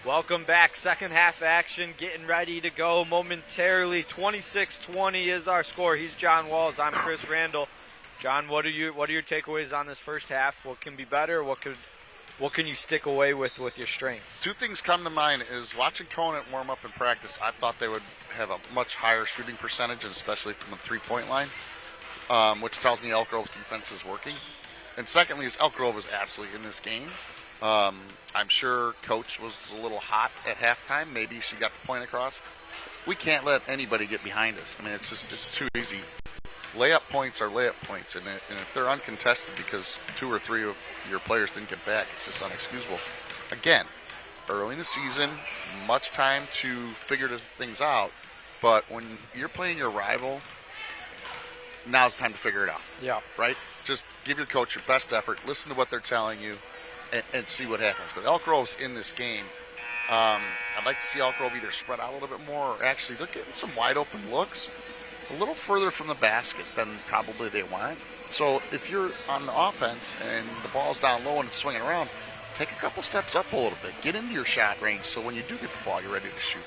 Welcome back. Second half action, getting ready to go momentarily. 26-20 is our score. He's John Walls. I'm Chris Randall. John, what are your takeaways on this first half? What can be better? What can you stick away with your strengths? Two things come to mind is watching Conant warm up in practice. I thought they would have a much higher shooting percentage, especially from the three-point line, which tells me Elk Grove's defense is working. And secondly is Elk Grove is absolutely in this game. I'm sure Coach was a little hot at halftime. Maybe she got the point across. We can't let anybody get behind us. I mean, it's too easy. Layup points are layup points, and if they're uncontested because 2 or 3 of your players didn't get back, it's just unexcusable. Again, early in the season, much time to figure these things out, but when you're playing your rival, now's the time to figure it out. Yeah. Right? Just give your coach your best effort, listen to what they're telling you, and see what happens. But Elk Grove's in this game. I'd like to see Elk Grove either spread out a little bit more, or actually they're getting some wide open looks a little further from the basket than probably they want. So if you're on the offense and the ball's down low and it's swinging around, take a couple steps up a little bit. Get into your shot range so when you do get the ball, you're ready to shoot.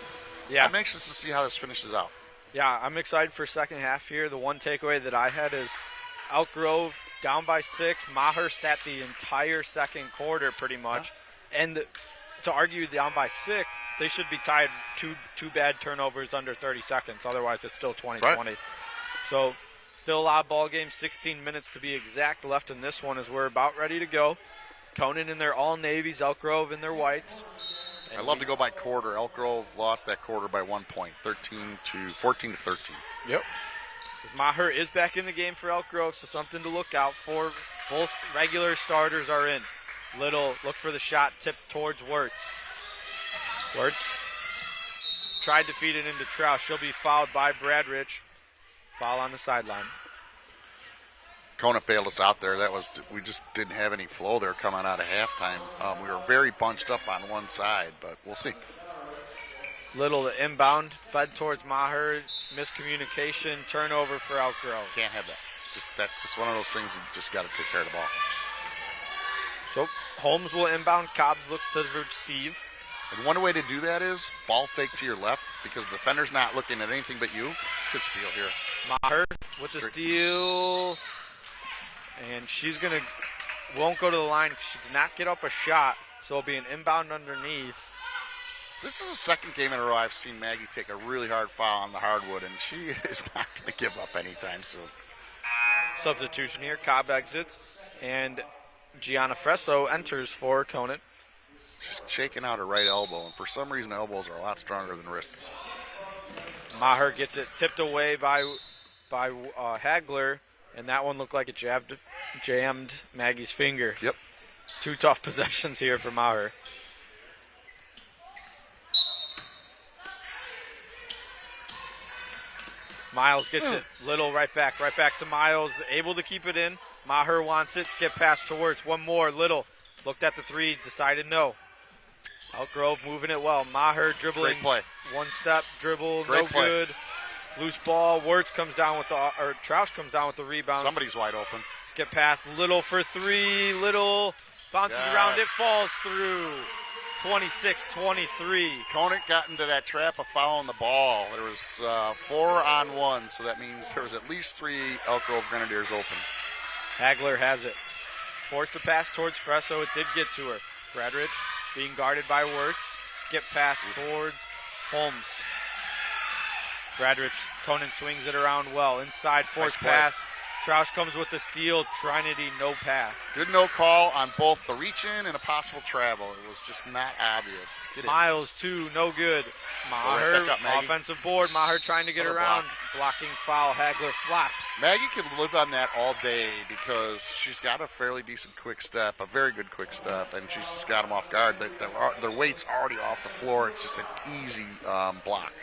Yeah. I'm anxious to see how this finishes out. Yeah, I'm excited for second half here. The one takeaway that I had is Elk Grove down by 6. Maher sat the entire second quarter pretty much. Yeah. And to argue down by 6, they should be tied two bad turnovers under 30 seconds. Otherwise, it's still 20-20. Right. So still a lot of ball games, 16 minutes to be exact left in this one as we're about ready to go. Conant in their all-navies, Elk Grove in their whites. I love to go by quarter. Elk Grove lost that quarter by 1 point, 14 to 13. Yep. Maher is back in the game for Elk Grove, so something to look out for. Both regular starters are in. Little, look for the shot tipped towards Wirtz. Wirtz tried to feed it into Troush. She'll be fouled by Bradrich. Foul on the sideline. Conant bailed us out there. We just didn't have any flow there coming out of halftime. We were very bunched up on one side, but we'll see. Little the inbound, fed towards Maher. Miscommunication, turnover for Elk Grove. Can't have that. That's just one of those things you just got to take care of the ball. So Holmes will inbound. Cobbs looks to receive. And one way to do that is ball fake to your left because the defender's not looking at anything but you. Good steal here. Maher with the steal. And she's won't go to the line because she did not get up a shot. So it'll be an inbound underneath. This is the second game in a row I've seen Maggie take a really hard foul on the hardwood, and she is not going to give up anytime soon. Substitution here. Cobb exits, and Gianna Fresso enters for Conant. She's shaking out her right elbow, and for some reason elbows are a lot stronger than wrists. Maher gets it tipped away by Hagler, and that one looked like it jammed Maggie's finger. Yep. 2 tough possessions here for Maher. Miles gets it. Little right back to Miles. Able to keep it in. Maher wants it. Skip pass towards. One more. Little looked at the 3. Decided no. Elk Grove moving it well. Maher dribbling. Great play. One step dribble. Great no play. Good. Loose ball. Wirtz comes down with Troush comes down with the rebound. Somebody's wide open. Skip pass. Little for 3. Little bounces around. It falls through. 26-23. Conant got into that trap of fouling the ball. There was 4-on-1, so that means there was at least 3 Elk Grove Grenadiers open. Hagler has it. Forced a pass towards Fresso. It did get to her. Bradrich being guarded by Wirtz. Skip pass towards Holmes. Bradrich, Conant swings it around well. Inside, forced pass. Troush comes with the steal. Trinity, no pass. Good no call on both the reach-in and a possible travel. It was just not obvious. Miles, 2, no good. Maher, offensive board. Maher trying to get around. Blocking foul. Hagler flops. Maggie can live on that all day because she's got a fairly decent quick step, a very good quick step, and she's just got them off guard. Their weight's already off the floor. It's just an easy block.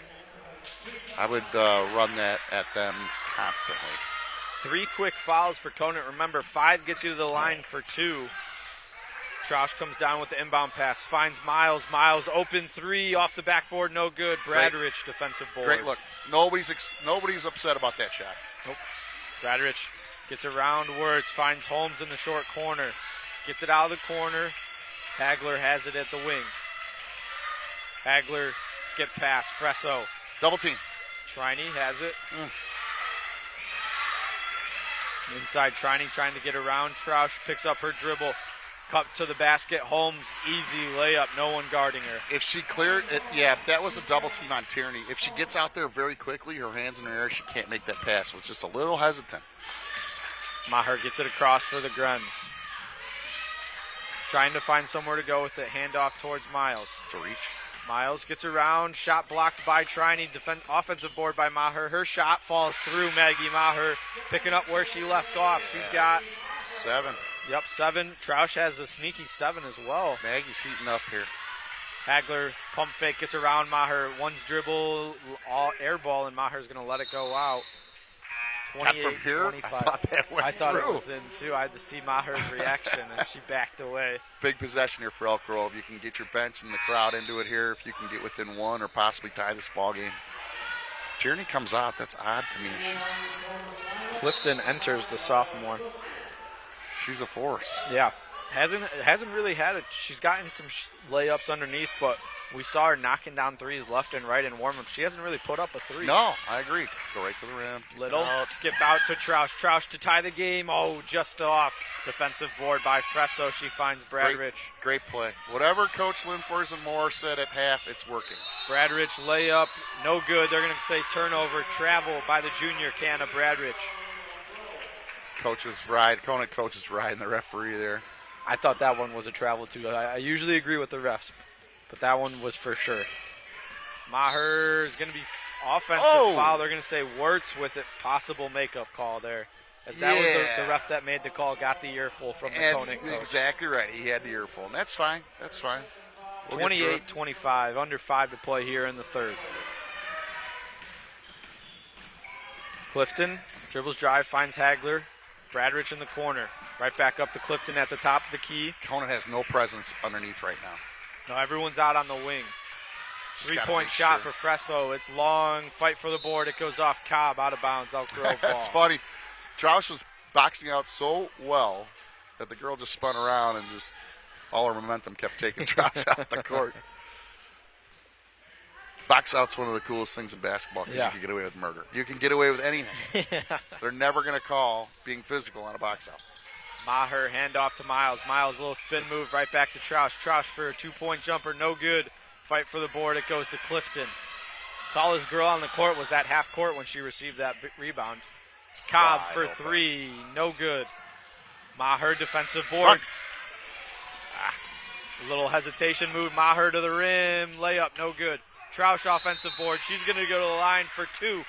I would run that at them constantly. 3 quick fouls for Conant. Remember, 5 gets you to the line for 2. Troush comes down with the inbound pass. Finds Miles. Miles open 3 off the backboard. No good. Bradrich defensive board. Great look. Nobody's upset about that shot. Nope. Bradrich gets around Wirtz. Finds Holmes in the short corner. Gets it out of the corner. Hagler has it at the wing. Hagler, skip pass, Fresso. Double team. Triney has it. Inside Triney trying to get around. Troush picks up her dribble. Cup to the basket. Holmes, easy layup. No one guarding her. If she cleared it, yeah, that was a double team on Tierney. If she gets out there very quickly, her hands in the air, she can't make that pass. So it's just a little hesitant. Maher gets it across for the Grens. Trying to find somewhere to go with it. Handoff towards Miles. It's a reach. Miles gets around. Shot blocked by Triney. Offensive board by Maher. Her shot falls through Maggie Maher. Picking up where she left off. She's got 7. Yep, 7. Troush has a sneaky 7 as well. Maggie's heating up here. Hagler, pump fake, gets around Maher. One's dribble, all air ball, and Maher's going to let it go out. Got from here? 25. I thought that went I thought through. it was in, too. I had to see Maher's reaction, and she backed away. Big possession here for Elk Grove. You can get your bench and the crowd into it here if you can get within 1 or possibly tie this ball game. Tierney comes out. That's odd to me. Clifton enters the sophomore. She's a force. Yeah. Hasn't really had it. She's gotten some layups underneath, but we saw her knocking down threes left and right in warm-up. She hasn't really put up a 3. No, I agree. Go right to the rim. Little skip out to Troush. Troush to tie the game. Oh, just off. Defensive board by Fresso. She finds Bradrich. Great play. Whatever Coach Linfors and Moore said at half, it's working. Bradrich layup. No good. They're going to say turnover. Travel by the junior Canna Bradrich. Conant coach is riding the referee there. I thought that one was a travel too. I usually agree with the refs, but that one was for sure. Maher's going to be offensive foul. They're going to say Wirtz with it. Possible makeup call there. As that was the ref that made the call, got the earful from the Conant coach. Exactly right. He had the earful, and that's fine. We'll 28-25, under 5 to play here in the third. Clifton dribbles drive, finds Hagler. Bradrich in the corner. Right back up to Clifton at the top of the key. Conant has no presence underneath right now. No, everyone's out on the wing. 3-point shot for Fresso. It's long. Fight for the board. It goes off Cobb. Out of bounds. Elk Grove ball. That's funny. Troush was boxing out so well that the girl just spun around and just all her momentum kept taking Troush out the court. Box out's one of the coolest things in basketball because you can get away with murder. You can get away with anything. They're never going to call being physical on a box out. Maher, handoff to Miles. Miles, a little spin move right back to Troush. Troush for a 2-point jumper, no good. Fight for the board, it goes to Clifton. Tallest girl on the court was at half court when she received that rebound. Cobb for 3, no good. Maher, defensive board. A little hesitation move, Maher to the rim, layup, no good. Troush offensive board. She's going to go to the line for 2.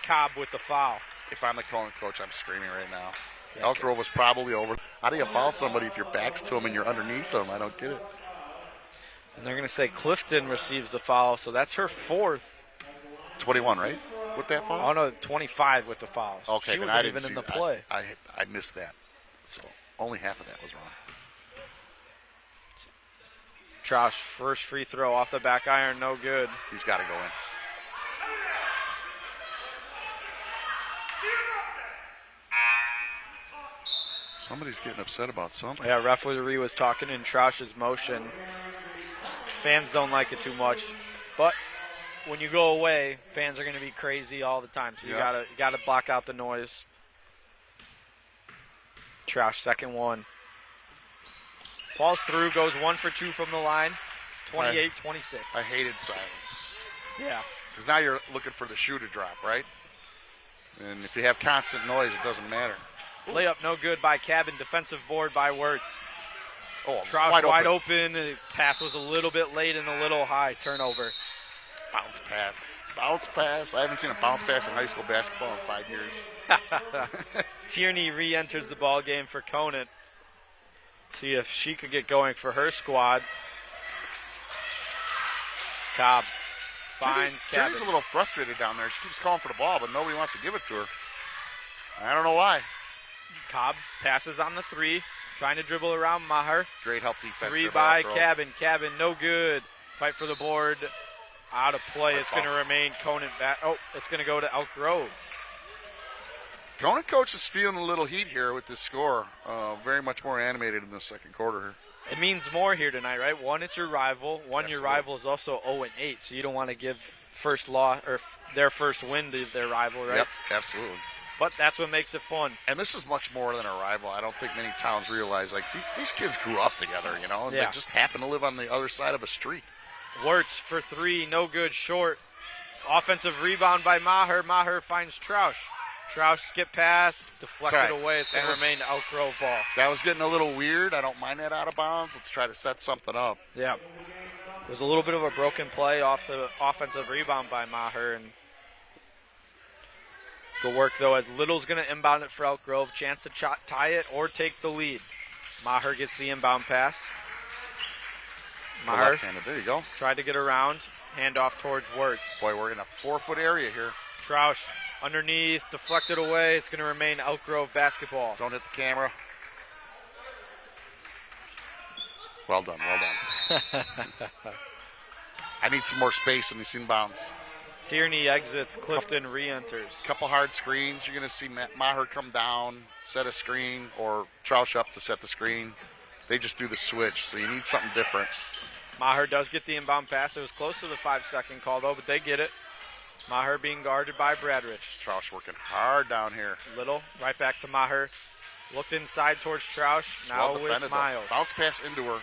Cobb with the foul. If I'm the Conant coach, I'm screaming right now. Elk Grove was probably over. How do you foul somebody if your back's to them and you're underneath them? I don't get it. And they're going to say Clifton receives the foul, so that's her 4th. 21, right? With that foul? Oh, no, 25 with the fouls. Okay, she but wasn't I didn't even see in the that. play. I missed that. So only half of that was wrong. Troush, first free throw off the back iron, no good. He's got to go in. Somebody's getting upset about something. Yeah, referee was talking in Troush's motion. Fans don't like it too much, but when you go away, fans are going to be crazy all the time. So you gotta block out the noise. Troush, second one. Falls through, goes 1 for 2 from the line. 28-26. I hated silence. Yeah. Because now you're looking for the shoe to drop, right? And if you have constant noise, it doesn't matter. Layup no good by Cabin. Defensive board by Wirtz. Oh, Troush wide open. The pass was a little bit late and a little high. Turnover. Bounce pass. Bounce pass. I haven't seen a bounce pass in high school basketball in 5 years. Tierney re-enters the ball game for Conant. See if she could get going for her squad. Cobb finds Cabin. Tierney's a little frustrated down there. She keeps calling for the ball, but nobody wants to give it to her. I don't know why. Cobb passes on the 3, trying to dribble around Maher. Great help defense. 3 by Cabin. Cabin, no good. Fight for the board. Out of play. It's going to remain Conant back. Oh, it's going to go to Elk Grove. Conant coach is feeling a little heat here with this score. Very much more animated in the second quarter. It means more here tonight, right? One, it's your rival. One, Absolutely. your rival is also 0-8, so you don't want to give their first win to their rival, right? Yep, absolutely. But that's what makes it fun. And this is much more than a rival. I don't think many towns realize, like, these kids grew up together, you know? Yeah. They just happen to live on the other side of a street. Wirtz for three, no good, short. Offensive rebound by Maher. Maher finds Troush. Troush skip pass, deflected away. It's going to remain Elk Grove ball. That was getting a little weird. I don't mind that out of bounds. Let's try to set something up. Yeah. It was a little bit of a broken play off the offensive rebound by Maher. And good work, though, as Little's going to inbound it for Elk Grove. Chance to tie it or take the lead. Maher gets the inbound pass. Maher There you go. tried to get around. Handoff towards Wirtz. Boy, we're in a 4-foot area here. Troush underneath, deflected away. It's going to remain Elk Grove basketball. Don't hit the camera. Well done, well done. I need some more space in these inbounds. Tierney exits, Clifton re-enters. Couple hard screens. You're going to see Maher come down, set a screen, or Troush up to set the screen. They just do the switch, so you need something different. Maher does get the inbound pass. It was close to the 5-second call, though, but they get it. Maher being guarded by Bradrich. Troush working hard down here. Little, right back to Maher. Looked inside towards Troush, now well with Miles. Though. Bounce pass into her.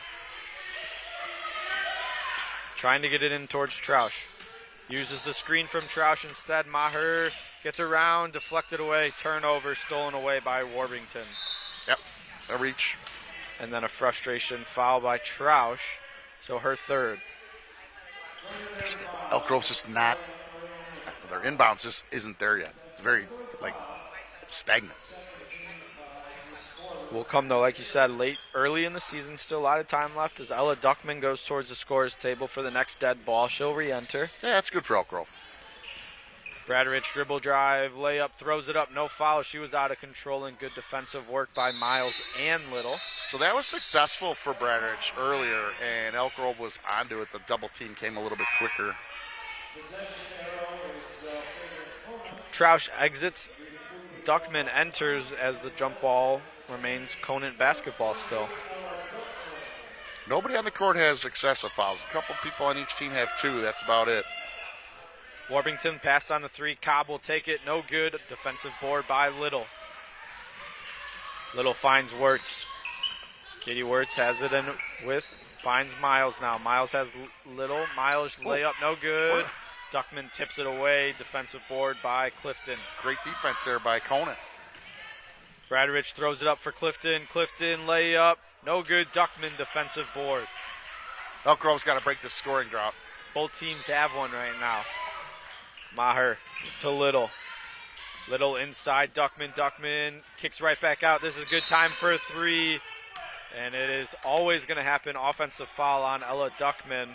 Trying to get it in towards Troush. Uses the screen from Troush instead. Maher gets around, deflected away, turnover, stolen away by Warbington. Yep, a reach. And then a frustration foul by Troush, so her third. Elk Grove's just not, their inbounds just isn't there yet. It's very, stagnant. Will come, though, like you said, early in the season. Still a lot of time left as Ella Duckman goes towards the scorer's table for the next dead ball. She'll re-enter. Yeah, that's good for Elk Grove. Bradrich dribble drive, layup, throws it up, no foul. She was out of control and good defensive work by Miles and Little. So that was successful for Bradrich earlier, and Elk Grove was onto it. The double team came a little bit quicker. Troush exits. Duckman enters as the jump ball remains Conant basketball still. Nobody on the court has excessive fouls. A couple people on each team have two. That's about it. Warbington passed on the three. Cobb will take it. No good. Defensive board by Little. Little finds Wirtz. Katie Wirtz has it in finds Miles now. Miles has Little. Miles layup, no good. Duckman tips it away. Defensive board by Clifton. Great defense there by Conant. Bradrich throws it up for Clifton. Clifton layup, no good. Duckman defensive board. Elk Grove's got to break this scoring drought. Both teams have one right now. Maher to Little. Little inside, Duckman kicks right back out. This is a good time for a three. And it is always going to happen. Offensive foul on Ella Duckman.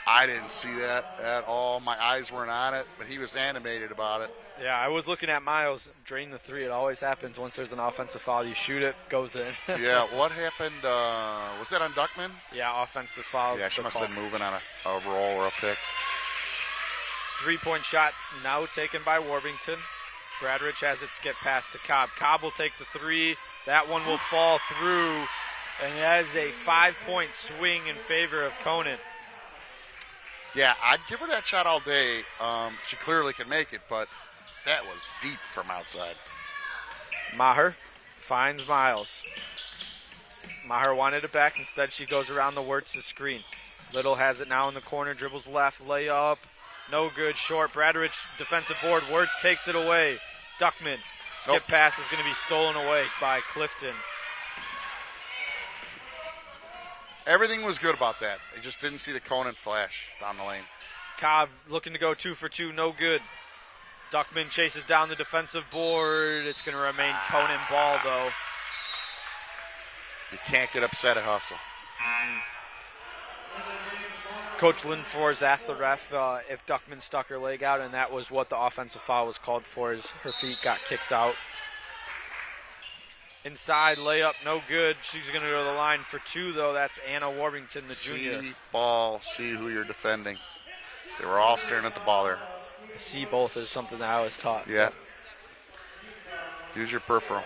I didn't see that at all. My eyes weren't on it, but he was animated about it. Yeah, I was looking at Miles drain the three. It always happens once there's an offensive foul. You shoot it, goes in. Yeah, what happened? Was that on Duckman? Yeah, offensive fouls. Yeah, she must have been moving on a roll or a pick. 3-point shot now taken by Warbington. Bradrich has it skip past to Cobb. Cobb will take the three. That one will fall through. And that is a 5-point swing in favor of Conant. Yeah, I'd give her that shot all day. She clearly can make it, but that was deep from outside. Maher finds Miles. Maher wanted it back. Instead, she goes around the Wirtz screen. Little has it now in the corner. Dribbles left. Layup. No good. Short. Bradrich defensive board. Wirtz takes it away. Duckman. Skip pass is going to be stolen away by Clifton. Everything was good about that. They just didn't see the Conant flash down the lane. Cobb looking to go 2 for 2. No good. Duckman chases down the defensive board. It's going to remain Conant ball, though. You can't get upset at hustle. Coach Lindfors asked the ref if Duckman stuck her leg out, and that was what the offensive foul was called for, as her feet got kicked out. Inside layup, no good. She's going to go to the line for two, though. That's Anna Warbington, the junior. See ball, see who you're defending. They were all staring at the ball there. See both is something that I was taught. Yeah. Use your peripheral.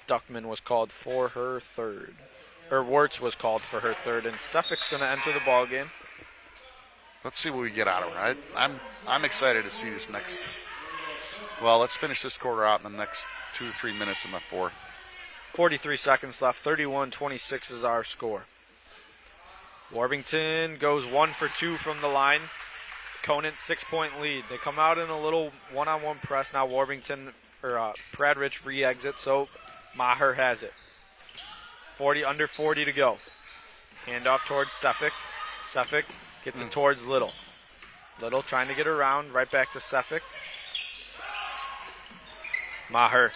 Duckman was called for her third. Or Wirtz was called for her third, and Suffolk's going to enter the ball game. Let's see what we get out of her. I'm excited to see this next. Well, let's finish this quarter out in the next 2 to 3 minutes in the fourth. 43 seconds left. 31-26 is our score. Warbington goes 1 for 2 from the line. Conant 6-point lead. They come out in a little one-on-one press. Now Warbington or Pradrich re-exit, so Maher has it. Under 40 to go. Handoff towards Suffolk. Suffolk gets it towards Little. Little trying to get around. Right back to Suffolk. Maher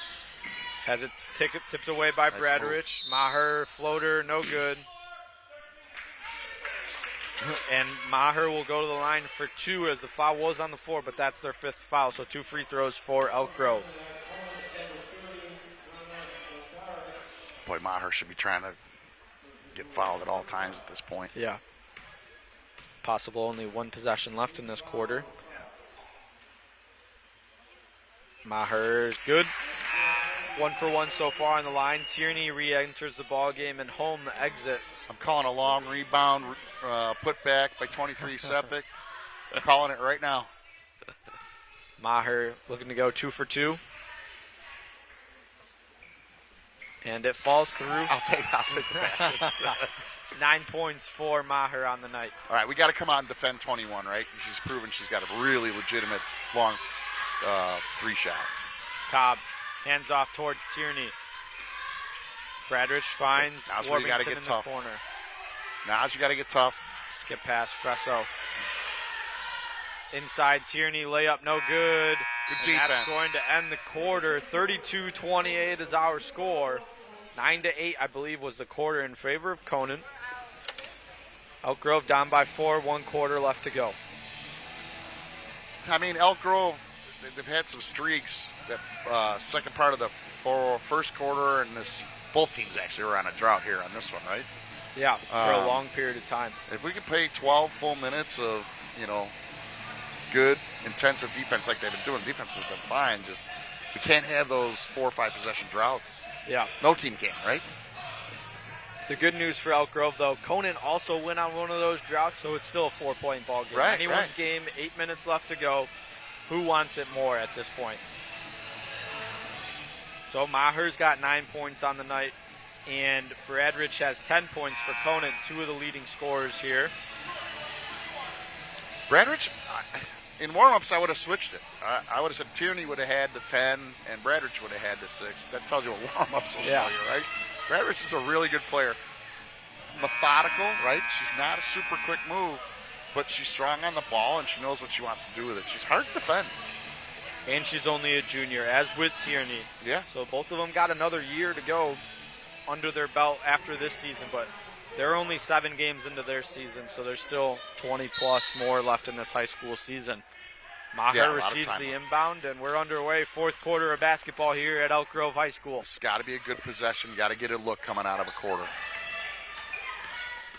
has it tipped away by Pradrich. Maher floater, no good. And Maher will go to the line for 2 as the foul was on the floor, but that's their 5th foul, so 2 free throws for Elk Grove. Boy, Maher should be trying to get fouled at all times at this point. Yeah. Possible only 1 possession left in this quarter. Maher is good. 1 for 1 so far on the line. Tierney re-enters the ball game and home exits. I'm calling a long rebound, put back by 23 Suffolk. I'm calling it right now. Maher looking to go 2 for 2. And it falls through. I'll take the baskets. 9 points for Maher on the night. All right, we got to come out and defend 21, right? She's proven she's got a really legitimate long 3-shot. Cobb hands off towards Tierney. Pradrich finds Warbington in the corner. Now's you got to get tough. Skip pass, Fresso. Inside Tierney, layup no good. Good defense. That's going to end the quarter. 32-28 is our score. 9-8, I believe, was the quarter in favor of Conant. Elk Grove down by 4, 1 quarter left to go. I mean, Elk Grove, they've had some streaks. That second part of the first quarter, and both teams actually were on a drought here on this one, right? Yeah, for a long period of time. If we could play 12 full minutes of, good, intensive defense like they've been doing, defense has been fine. Just we can't have those 4 or 5 possession droughts. Yeah. No team can, right? The good news for Elk Grove, though, Conant also went on one of those droughts, so it's still a 4-point ball game. Right, Anyone's game, 8 minutes left to go. Who wants it more at this point? So Maher's got 9 points on the night, and Pradrich has 10 points for Conant, 2 of the leading scorers here. Pradrich, in warm-ups, I would have switched it. I would have said Tierney would have had the 10, and Pradrich would have had the 6. That tells you what warm-ups will show you, right? Pradrich is a really good player. Methodical, right? She's not a super quick move, but she's strong on the ball, and she knows what she wants to do with it. She's hard to defend. And she's only a junior, as with Tierney. Yeah. So both of them got another year to go under their belt after this season, but they're only 7 games into their season, so there's still 20-plus more left in this high school season. Maher receives the inbound, and we're underway. 4th quarter of basketball here at Elk Grove High School. It's got to be a good possession. Got to get a look coming out of a quarter.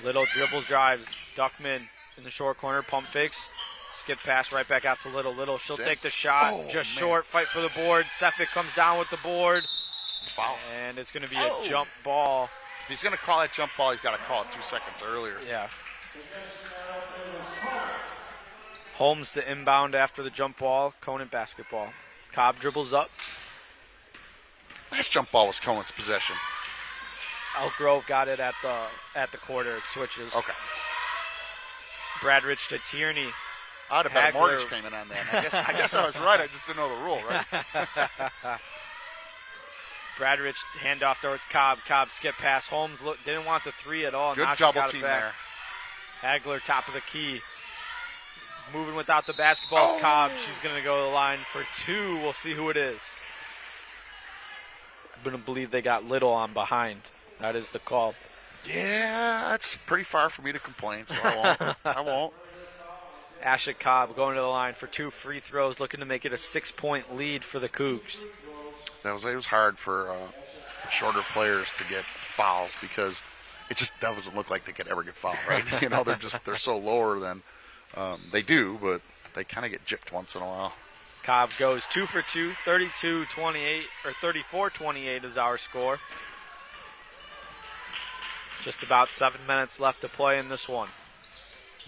Little dribbles, drives. Duckman in the short corner, pump fakes. Skip pass right back out to Little. Little, she'll take the shot. Short, fight for the board. Sefik comes down with the board. It's a foul. And it's going to be a jump ball. If he's going to call that jump ball, he's got to call it 2 seconds earlier. Yeah. Holmes the inbound after the jump ball. Conant basketball. Cobb dribbles up. Last jump ball was Conant's possession. Elk Grove got it at the quarter. It switches. Okay. Pradrich to Tierney. I'd have had a mortgage payment on that. I guess I was right. I just didn't know the rule, right? Pradrich handoff towards Cobb. Cobb skip pass. Holmes didn't want the 3 at all. Good double team there. Hagler top of the key. Moving without the basketball is Cobb. She's going to go to the line for 2. We'll see who it is. I'm going to believe they got Little on behind. That is the call. Yeah, that's pretty far for me to complain, so I won't. Asha Cobb going to the line for 2 free throws, looking to make it a 6-point lead for the Cougs. It was hard for shorter players to get fouls because it just doesn't look like they could ever get fouled, right? They're so lower than they do, but they kind of get gypped once in a while. Cobb goes 2 for 2, 32-28, or 34-28 is our score. Just about 7 minutes left to play in this one.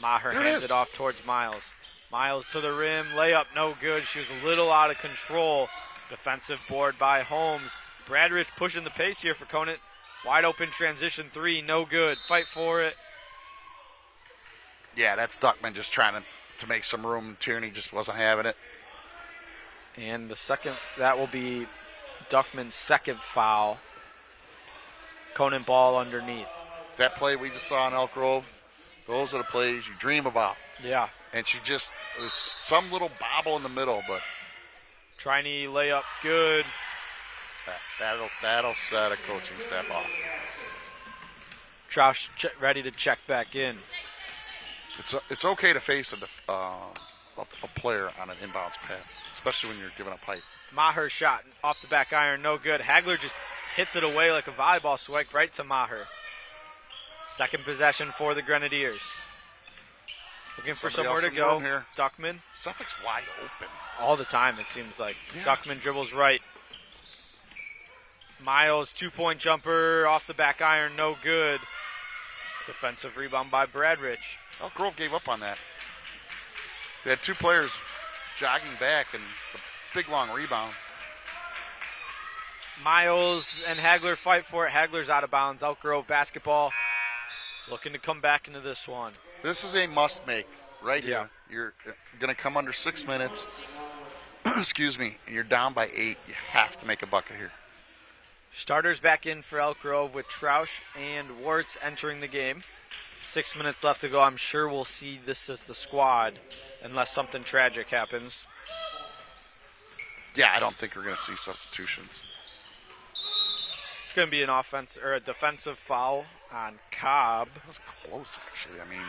Maher hands it off towards Miles. Miles to the rim, layup no good. She was a little out of control. Defensive board by Holmes. Bradrich pushing the pace here for Conant. Wide open transition three, no good. Fight for it. Yeah, that's Duckman just trying to make some room. Tierney just wasn't having it. And the second, that will be Duckman's second foul. Conant ball underneath. That play we just saw in Elk Grove, those are the plays you dream about. Yeah. And she just, it was some little bobble in the middle, but. Triney layup good. That'll set a coaching staff off. Troush ready to check back in. It's okay to face a player on an inbounds pass, especially when you're giving up height. Maher shot off the back iron, no good. Hagler just hits it away like a volleyball swing right to Maher. Second possession for the Grenadiers. Looking for somewhere to go. Here. Duckman. Suffolk's wide open. All the time, it seems like. Yeah. Duckman dribbles right. Miles, 2-point jumper off the back iron, no good. Defensive rebound by Bradrich. Elk Grove gave up on that. They had two players jogging back and a big long rebound. Miles and Hagler fight for it. Hagler's out of bounds. Elk Grove basketball looking to come back into this one. This is a must-make right Yeah. here. You're going to come under 6 minutes. Excuse me. And you're down by 8. You have to make a bucket here. Starters back in for Elk Grove with Troush and Wirtz entering the game. 6 minutes left to go. I'm sure we'll see this as the squad unless something tragic happens. Yeah, I don't think we're going to see substitutions. It's going to be an offense or a defensive foul on Cobb. That was close, actually. I mean,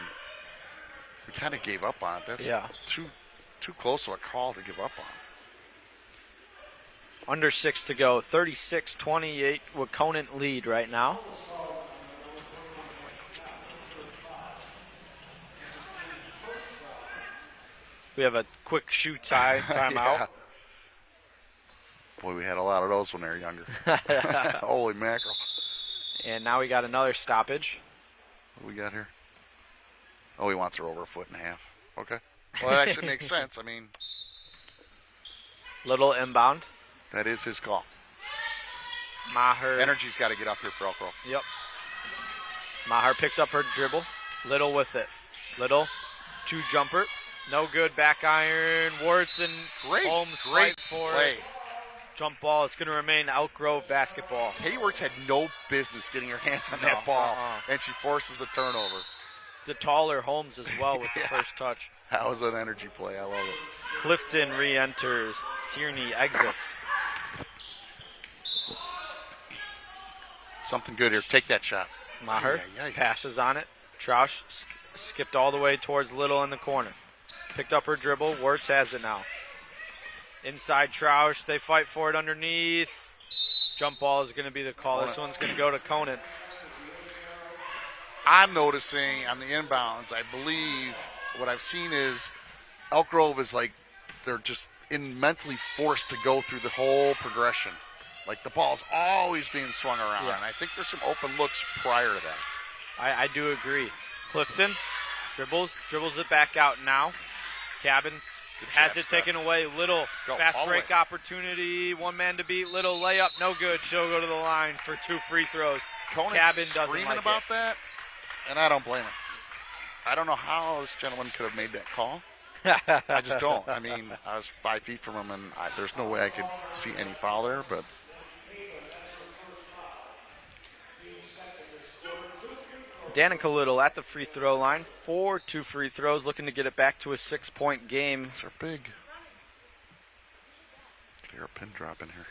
we kind of gave up on it. That's too close of a call to give up on. Under 6 to go. 36-28 with Conant lead right now. We have a quick shoot timeout. Yeah. Boy, we had a lot of those when they were younger. Holy mackerel. And now we got another stoppage. What do we got here? Oh, he wants her over 1.5 feet. Okay. Well, that actually makes sense. I mean, little inbound. That is his call. Maher. Energy's got to get up here for Elk Grove. Yep. Maher picks up her dribble. Little with it. Little. 2 jumper. No good. Back iron. Wirtz and Holmes fight for it. Jump ball. It's going to remain Elk Grove basketball. Hayward's had no business getting her hands on that ball, and she forces the turnover. The taller Holmes as well with the first touch. That was an energy play. I love it. Clifton re-enters. Tierney exits. Something good here. Take that shot. Maher passes on it. Troush skipped all the way towards Little in the corner. Picked up her dribble. Wirtz has it now. Inside Troush. They fight for it underneath. Jump ball is going to be the call. This one's going to go to Conant. I'm noticing on the inbounds, I believe what I've seen is Elk Grove is like they're just mentally forced to go through the whole progression. Like the ball's always being swung around. Yeah. And I think there's some open looks prior to that. I do agree. Clifton dribbles it back out now. Cabins has it taken away. Little fast break opportunity. One man to beat. Little layup, no good. She'll go to the line for 2 free throws. Conant's Cabin doesn't screaming like about that, and I don't blame him. I don't know how this gentleman could have made that call. I just don't. I mean, I was 5 feet from him, and there's no way I could see any foul there, but. Danica Little at the free throw line for 2 free throws, looking to get it back to a 6-point game. These are big. Get a pin drop in here.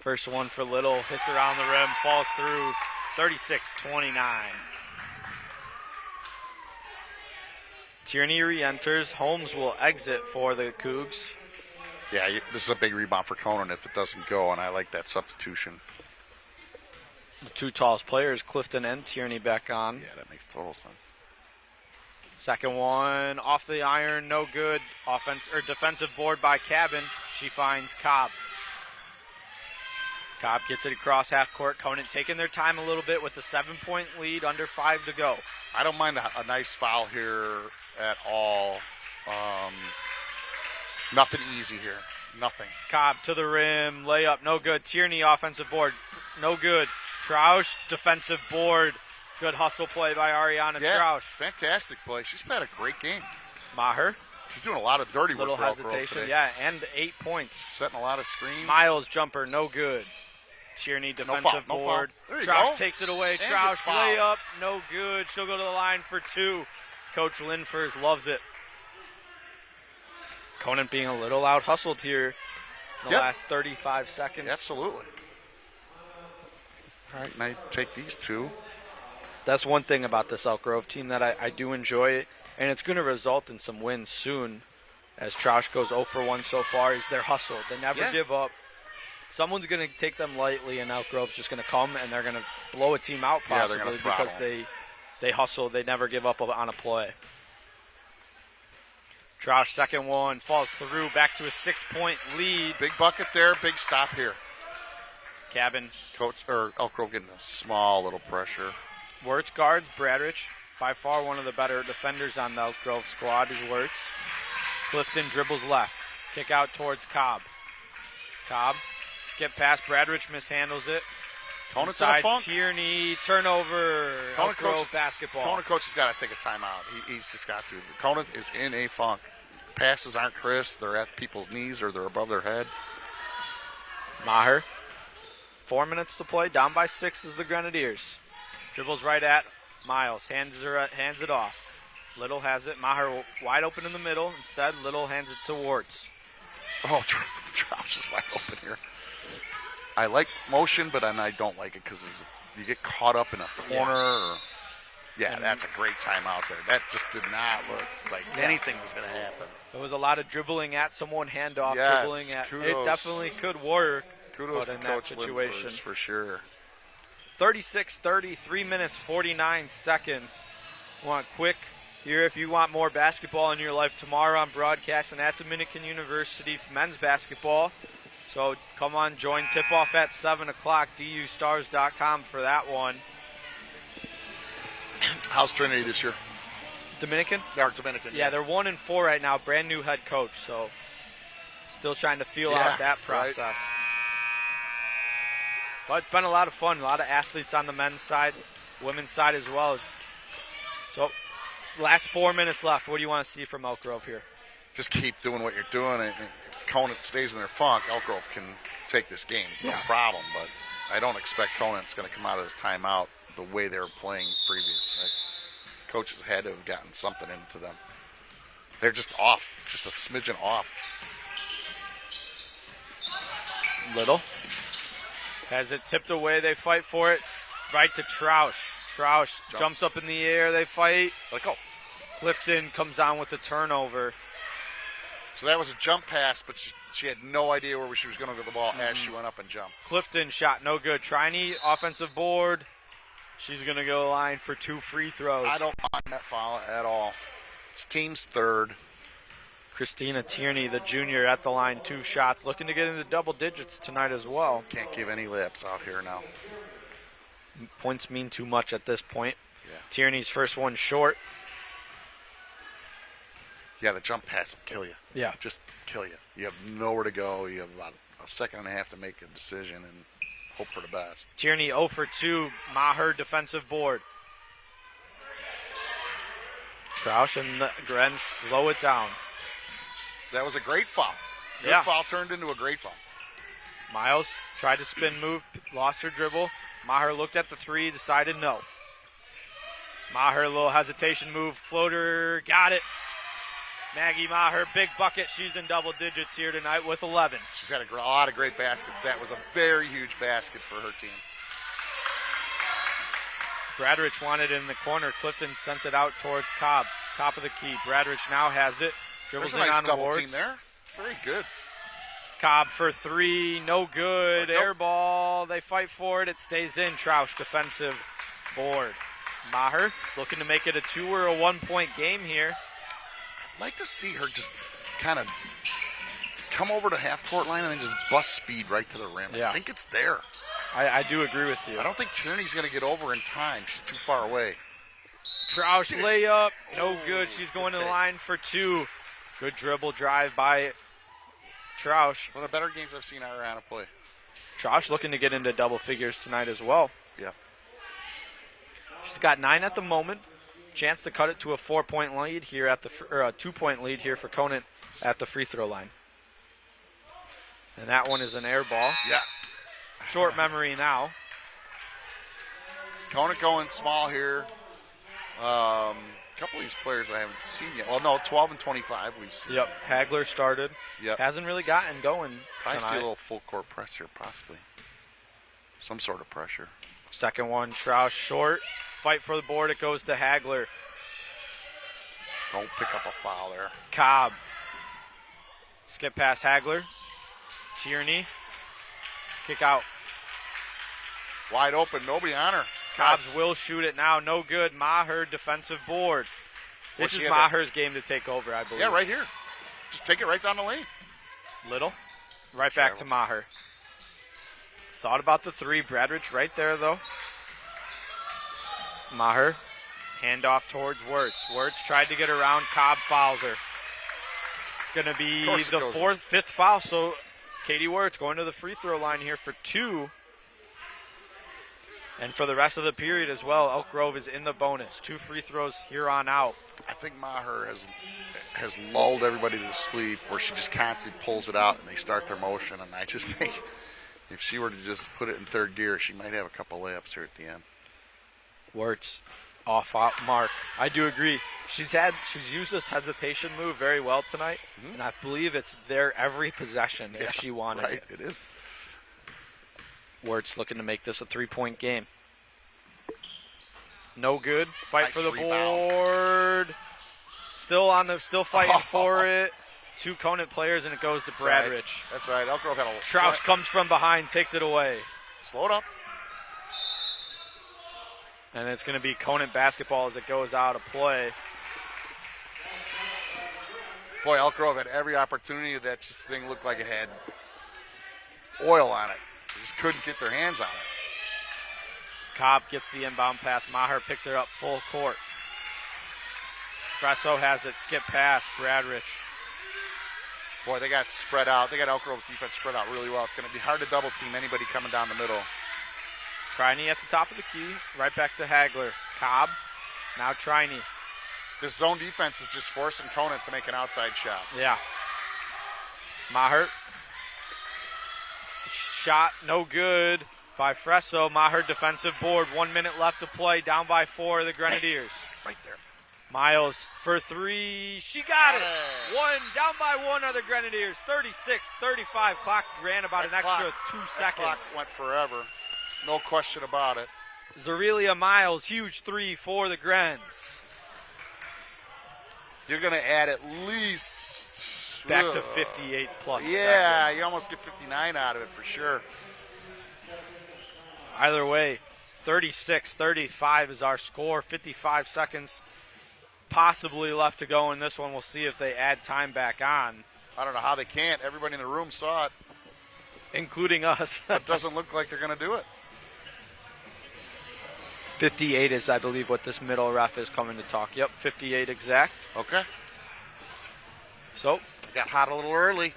First one for Little, hits around the rim, falls through, 36-29. Tierney re-enters. Holmes will exit for the Cougs. Yeah, this is a big rebound for Conant if it doesn't go, and I like that substitution. The 2 tallest players, Clifton and Tierney, back on. Yeah, that makes total sense. Second one off the iron, no good. Defensive board by Cabin. She finds Cobb. Cobb gets it across half court. Conant taking their time a little bit with a 7-point lead, under 5 to go. I don't mind a nice foul here at all. Nothing easy here. Nothing. Cobb to the rim, layup, no good. Tierney offensive board, no good. Trausch defensive board. Good hustle play by Ariana Trausch. Fantastic play. She's had a great game. Maher. She's doing a lot of dirty work. Little for Elk Grove hesitation, today. yeah, and 8 points. Setting a lot of screens. Miles jumper, no good. Tierney defensive board. Trausch takes it away. Trausch layup, no good. She'll go to the line for 2. Coach Linfors loves it. Conant being a little out hustled here in the last 35 seconds. Absolutely. All right, now take these 2. That's one thing about this Elk Grove team that I do enjoy, and it's going to result in some wins soon. As Trausch goes 0 for 1 so far, is their hustle. They never give up. Someone's going to take them lightly, and Elk Grove's just going to come, and they're going to blow a team out possibly because they hustle. They never give up on a play. Trausch, second one, falls through, back to a 6-point lead. Big bucket there, big stop here. Cabin. Elk Grove getting a small little pressure. Wirtz guards Bradrich. By far one of the better defenders on the Elk Grove squad is Wirtz. Clifton dribbles left. Kick out towards Cobb. Cobb, skip past. Bradrich mishandles it. Conant's in a funk. Tierney, turnover. Elk Grove basketball. Conant coach has got to take a timeout. He's just got to. Conant is in a funk. Passes aren't crisp. They're at people's knees or they're above their head. Maher. 4 minutes to play. Down by 6 is the Grenadiers. Dribbles right at Miles. Hands it off. Little has it. Maher wide open in the middle. Instead, Little hands it to Wirtz. Oh, Trausch is wide open here. I like motion, but I don't like it because you get caught up in a corner. That's a great timeout there. That just did not look like anything was going to happen. There was a lot of dribbling at someone, handoff, dribbling at. Kudos. It definitely could work. Kudos to in Coach that situation. Linfors for sure. 36-30, 3 minutes, 49 seconds. Want quick here if you want more basketball in your life tomorrow. I'm broadcasting at Dominican University men's basketball. So come on, join tip-off at 7 o'clock, dustars.com for that one. How's Trinity this year? Dominican? They're Dominican. Yeah, they're 1-4 right now, brand new head coach. So still trying to feel out that process. Right. But it's been a lot of fun, a lot of athletes on the men's side, women's side as well. So last 4 minutes left. What do you want to see from Elk Grove here? Just keep doing what you're doing. And if Conant stays in their funk, Elk Grove can take this game. No problem. But I don't expect Conant's going to come out of his timeout the way they were playing previous. Coaches had to have gotten something into them. They're just off, just a smidgen off. Little. Has it tipped away. They fight for it. Right to Trausch. Trausch jumps up in the air. They fight. Let it go. Clifton comes on with the turnover. So that was a jump pass, but she had no idea where she was going to get the ball as she went up and jumped. Clifton shot no good. Triney, offensive board. She's going to go to the line for 2 free throws. I don't mind that foul at all. It's team's third. Christina Tierney, the junior, at the line, 2 shots. Looking to get into double digits tonight as well. Can't give any layups out here now. Points mean too much at this point. Yeah. Tierney's first one short. Yeah, the jump pass will kill you. Yeah. Just kill you. You have nowhere to go. You have about a second and a half to make a decision and hope for the best. Tierney 0 for 2. Maher defensive board. Trausch and the Gren slow it down. So that was a great foul. Good foul turned into a great foul. Miles tried to spin move, lost her dribble. Maher looked at the 3, decided no. Maher, a little hesitation move, floater, got it. Maggie Maher, big bucket. She's in double digits here tonight with 11. She's had a lot of great baskets. That was a very huge basket for her team. Bradrich wanted it in the corner. Clifton sent it out towards Cobb. Top of the key. Bradrich now has it. Dribbles There's a nice in on double Wards. team there. Very good. Cobb for 3, no good. Air ball. They fight for it. It stays in. Trausch defensive board. Maher looking to make it a 2 or a 1 point game here. I'd like to see her just kind of come over to half court line and then just bust speed right to the rim. Yeah. I think it's there. I do agree with you. I don't think Tierney's going to get over in time. She's too far away. Troush layup, no good. She's going to the line for 2. Good dribble drive by Troush. One of the better games I've seen Ariana play. Troush looking to get into double figures tonight as well. Yeah. She's got 9 at the moment. Chance to cut it to a 4-point lead here at the or a 2-point lead here for Conant at the free throw line. And that one is an air ball. Yeah. Short memory now. Conant going small here. A couple of these players I haven't seen yet. Well, no, 12 and 25 we see. Yep, Hagler started. Yep. Hasn't really gotten going I see a tonight. little full court press here, possibly. Some sort of pressure. Second one, Troush short. Fight for the board. It goes to Hagler. Don't pick up a foul there. Cobb. Skip past Hagler. Tierney. Kick out. Wide open, nobody on her. Cobbs will shoot it now. No good. Maher defensive board. This is Maher's game to take over, I believe. Yeah, right here. Just take it right down the lane. Little. Right back to Maher. Thought about the 3. Bradridge right there, though. Maher. Handoff towards Wirtz. Wirtz tried to get around. Cobb fouls her. It's going to be the 5th foul. So Katie Wirtz going to the free throw line here for 2. And for the rest of the period as well, Elk Grove is in the bonus. 2 free throws here on out. I think Maher has lulled everybody to sleep where she just constantly pulls it out and they start their motion. And I just think if she were to just put it in 3rd gear, she might have a couple layups here at the end. Wirtz off mark. I do agree. She's used this hesitation move very well tonight, and I believe it's there every possession if she wanted it. It is. Wirtz looking to make this a 3-point game. No good. Fight for the board. Still fighting for it. 2 Conant players, and it goes to Bradridge. That's right. Elk Grove had a Troush comes from behind, takes it away. Slow it up. And it's going to be Conant basketball as it goes out of play. Boy, Elk Grove had every opportunity. That this thing looked like it had oil on it. They just couldn't get their hands on it. Cobb gets the inbound pass. Maher picks it up full court. Fresso has it. Skip pass. Bradridge. Boy, they got spread out. They got Elk Grove's defense spread out really well. It's going to be hard to double team anybody coming down the middle. Triney at the top of the key. Right back to Hagler. Cobb. Now Triney. This zone defense is just forcing Conant to make an outside shot. Yeah. Maher. Shot no good by Fresso. Maher defensive board. 1 minute left to play. Down by 4 of the Grenadiers. Right there. Miles for 3. She got it. 1. Down by 1 are the Grenadiers. 36-35. Clock ran about an extra 2 seconds. Clock went forever. No question about it. Zerelia Miles, huge 3 for the Grens. You're going to add at least... Back to 58 plus Yeah, seconds. you almost get 59 out of it for sure. Either way, 36-35 is our score. 55 seconds possibly left to go in this one. We'll see if they add time back on. I don't know how they can't. Everybody in the room saw it. Including us. It doesn't look like they're going to do it. 58 is, I believe, what this middle ref is coming to talk. Yep, 58 exact. Okay. So. Got hot a little early.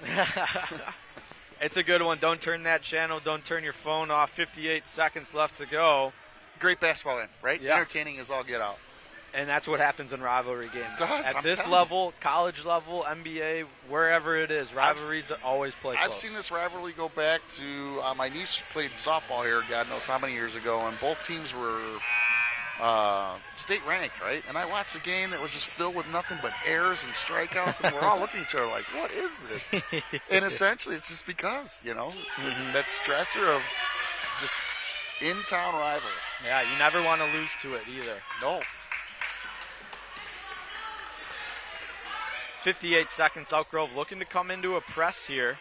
It's a good one. Don't turn that channel. Don't turn your phone off. 58 seconds left to go. Great basketball game, right? Yeah. Entertaining as all get out. And that's what happens in rivalry games. At At this level, college level, NBA, wherever it is, rivalries always play close. I've seen this rivalry go back to my niece played softball here, God knows how many years ago, and both teams were state ranked, right? And I watched a game that was just filled with nothing but errors and strikeouts, and we're all looking at each other like, what is this? And essentially, it's just because, that stressor of just in-town rivalry. Yeah, you never want to lose to it either. No. 58 seconds. Elk Grove looking to come into a press here.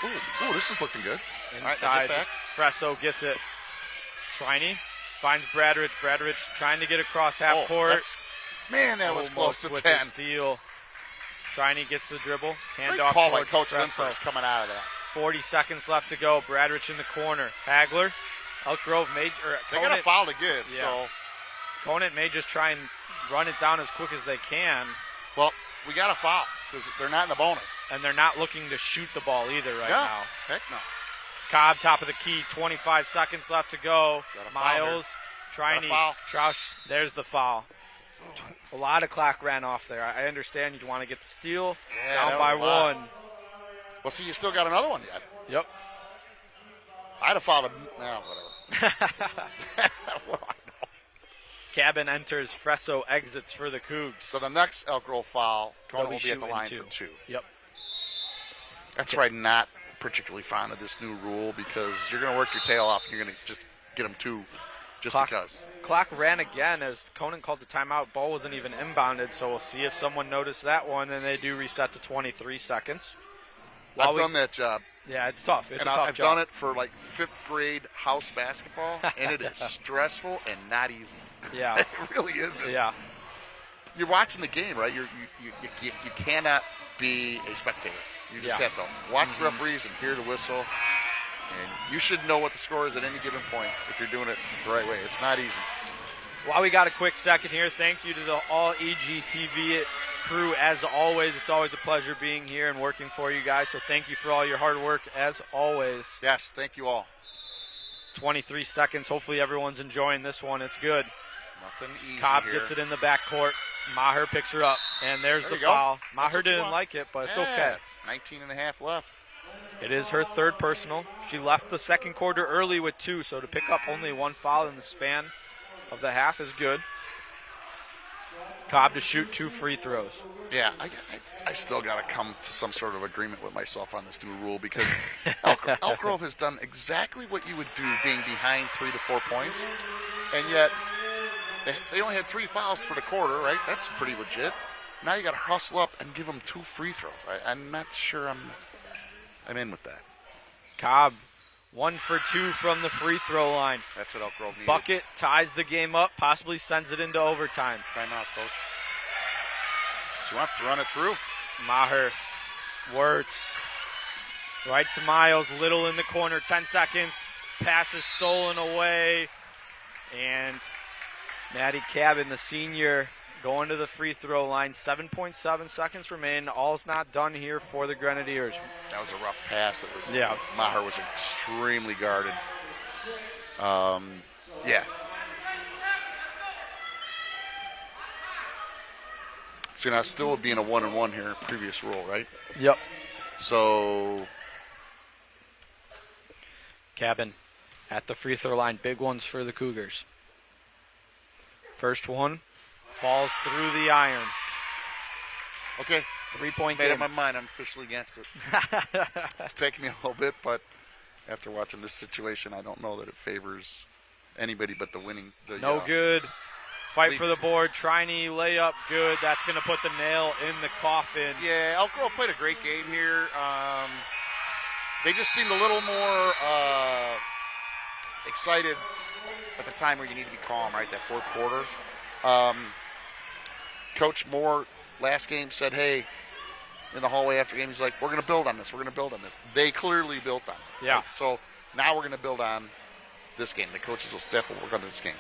Ooh, this is looking good. Inside, all right, back. Fresso gets it. Triney finds Bradrich. Bradrich trying to get across half court. Man, that was close to with 10. the steal. Triney gets the dribble. Great Handoff call by towards Coach Fresso. Linfors coming out of that. 40 seconds left to go. Bradrich in the corner. Hagler. Elk Grove may. They got a foul to give, Yeah. so. Conant may just try and run it down as quick as they can. Well, we got a foul because they're not in the bonus. And they're not looking to shoot the ball either now. Heck no. Cobb, top of the key, 25 seconds left to go. Got a foul Miles, Got a Triney, foul. Troush, there's the foul. A lot of clock ran off there. I understand you want to get the steal. Yeah, down that by was a lot. 1. Well, see, you still got another one yet. Yep. I'd have fouled him. No, whatever. What do I know? Cabin enters. Fresso exits for the Cougs. So the next Elk Grove foul, Conant will be at the shooting line 2. for 2. Yep. That's why I'm not particularly fond of this new rule because you're going to work your tail off and you're going to just get them 2 just because. Clock ran again as Conant called the timeout. Ball wasn't even inbounded, so we'll see if someone noticed that one, and they do reset to 23 seconds. I've done that job. Yeah, it's tough. It's and a tough I've job. done it for like 5th grade house basketball, and it is stressful and not easy. Yeah. It really isn't. Yeah. You're watching the game, right? You cannot be a spectator. You just have to watch the referees and hear the whistle. And you should know what the score is at any given point if you're doing it the right way. It's not easy. While we got a quick second here, thank you to the all EGTV crew as always. It's always a pleasure being here and working for you guys, so thank you for all your hard work as always. Yes, thank you all. 23 seconds. Hopefully everyone's enjoying this one. It's good. Nothing easy Cobb here. gets it in the backcourt. Maher picks her up, and there's There the you go. foul. That's Maher what you didn't want. like it, but it's Yeah, okay. It's 19 and a half left. It is her 3rd personal. She left the second quarter early with 2, so to pick up only 1 foul in the span of the half is good. Cobb to shoot 2 free throws. Yeah, I still got to come to some sort of agreement with myself on this new rule because Elk Grove has done exactly what you would do being behind 3 to 4 points, and yet they only had 3 fouls for the quarter, right? That's pretty legit. Now you got to hustle up and give them 2 free throws. I'm not sure I'm in with that. Cobb, 1 for 2 from the free throw line. That's what Elk Grove needed. Bucket ties the game up, possibly sends it into overtime. Timeout, coach. She wants to run it through. Maher, Wirtz, right to Miles, Little in the corner, 10 seconds. Pass is stolen away. And Maddie Cabin, the senior, going to the free throw line. 7.7 seconds remain. All's not done here for the Grenadiers. That was a rough pass. It was, Yeah. Maher was extremely guarded. Yeah. So now still being a 1-and-1 here, previous rule, right? Yep. So Cabin at the free throw line. Big ones for the Cougars. First one falls through the iron. okay, 3-point made game. up my mind. I'm officially against it. It's taking me a little bit, but after watching this situation, I don't know that it favors anybody but the winning. No good. Fight lead for the team. board. Triney layup good. That's going to put the nail in the coffin. Yeah, Elk Grove played a great game here. They just seemed a little more excited at the time where you need to be calm, right? That 4th quarter. Coach Moore last game said, hey, in the hallway after the game, he's like, we're going to build on this. We're going to build on this. They clearly built on it. Yeah. Right? So now we're going to build on this game. The coaches will step will work on this game.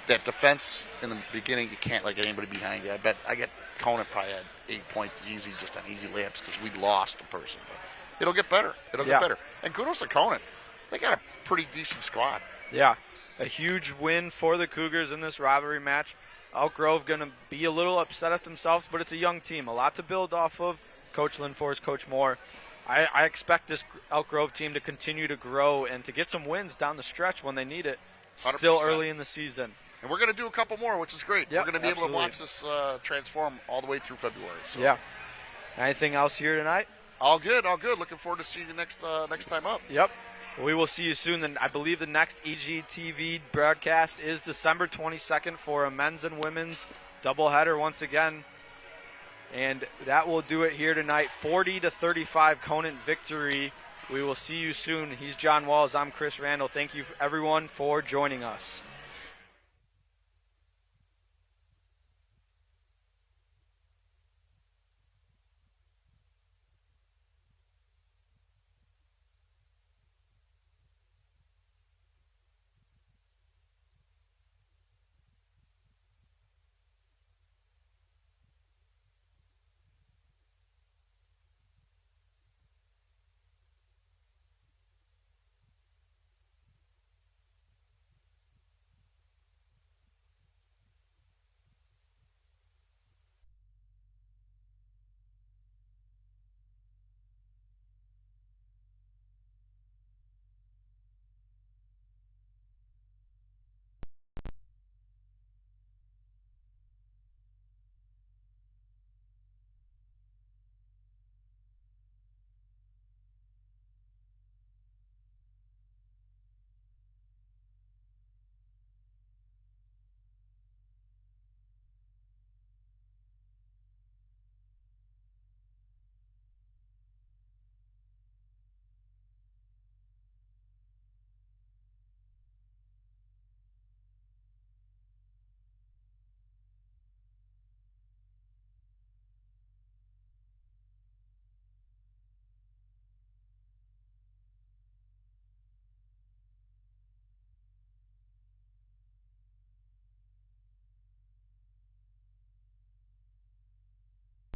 That defense in the beginning, you can't let anybody behind you. I get Conant probably had 8 points easy, just on easy layups because we lost the person. But it'll get better. It'll get better. And kudos to Conant. They got a pretty decent squad. Yeah. A huge win for the Cougars in this rivalry match. Elk Grove going to be a little upset at themselves, but it's a young team. A lot to build off of. Coach Linfors, Coach Moore. I expect this Elk Grove team to continue to grow and to get some wins down the stretch when they need it. Still 100%. early in the season. And we're going to do a couple more, which is great. Yep, we're going to be able to absolutely. watch this transform all the way through February. So. Yeah. Anything else here tonight? All good, all good. Looking forward to seeing you next time up. Yep. We will see you soon. And I believe the next EGTV broadcast is December 22nd for a men's and women's doubleheader once again. And that will do it here tonight. 40-35 Conant victory We will see you soon. He's John Walls. I'm Chris Randall. Thank you, everyone, for joining us.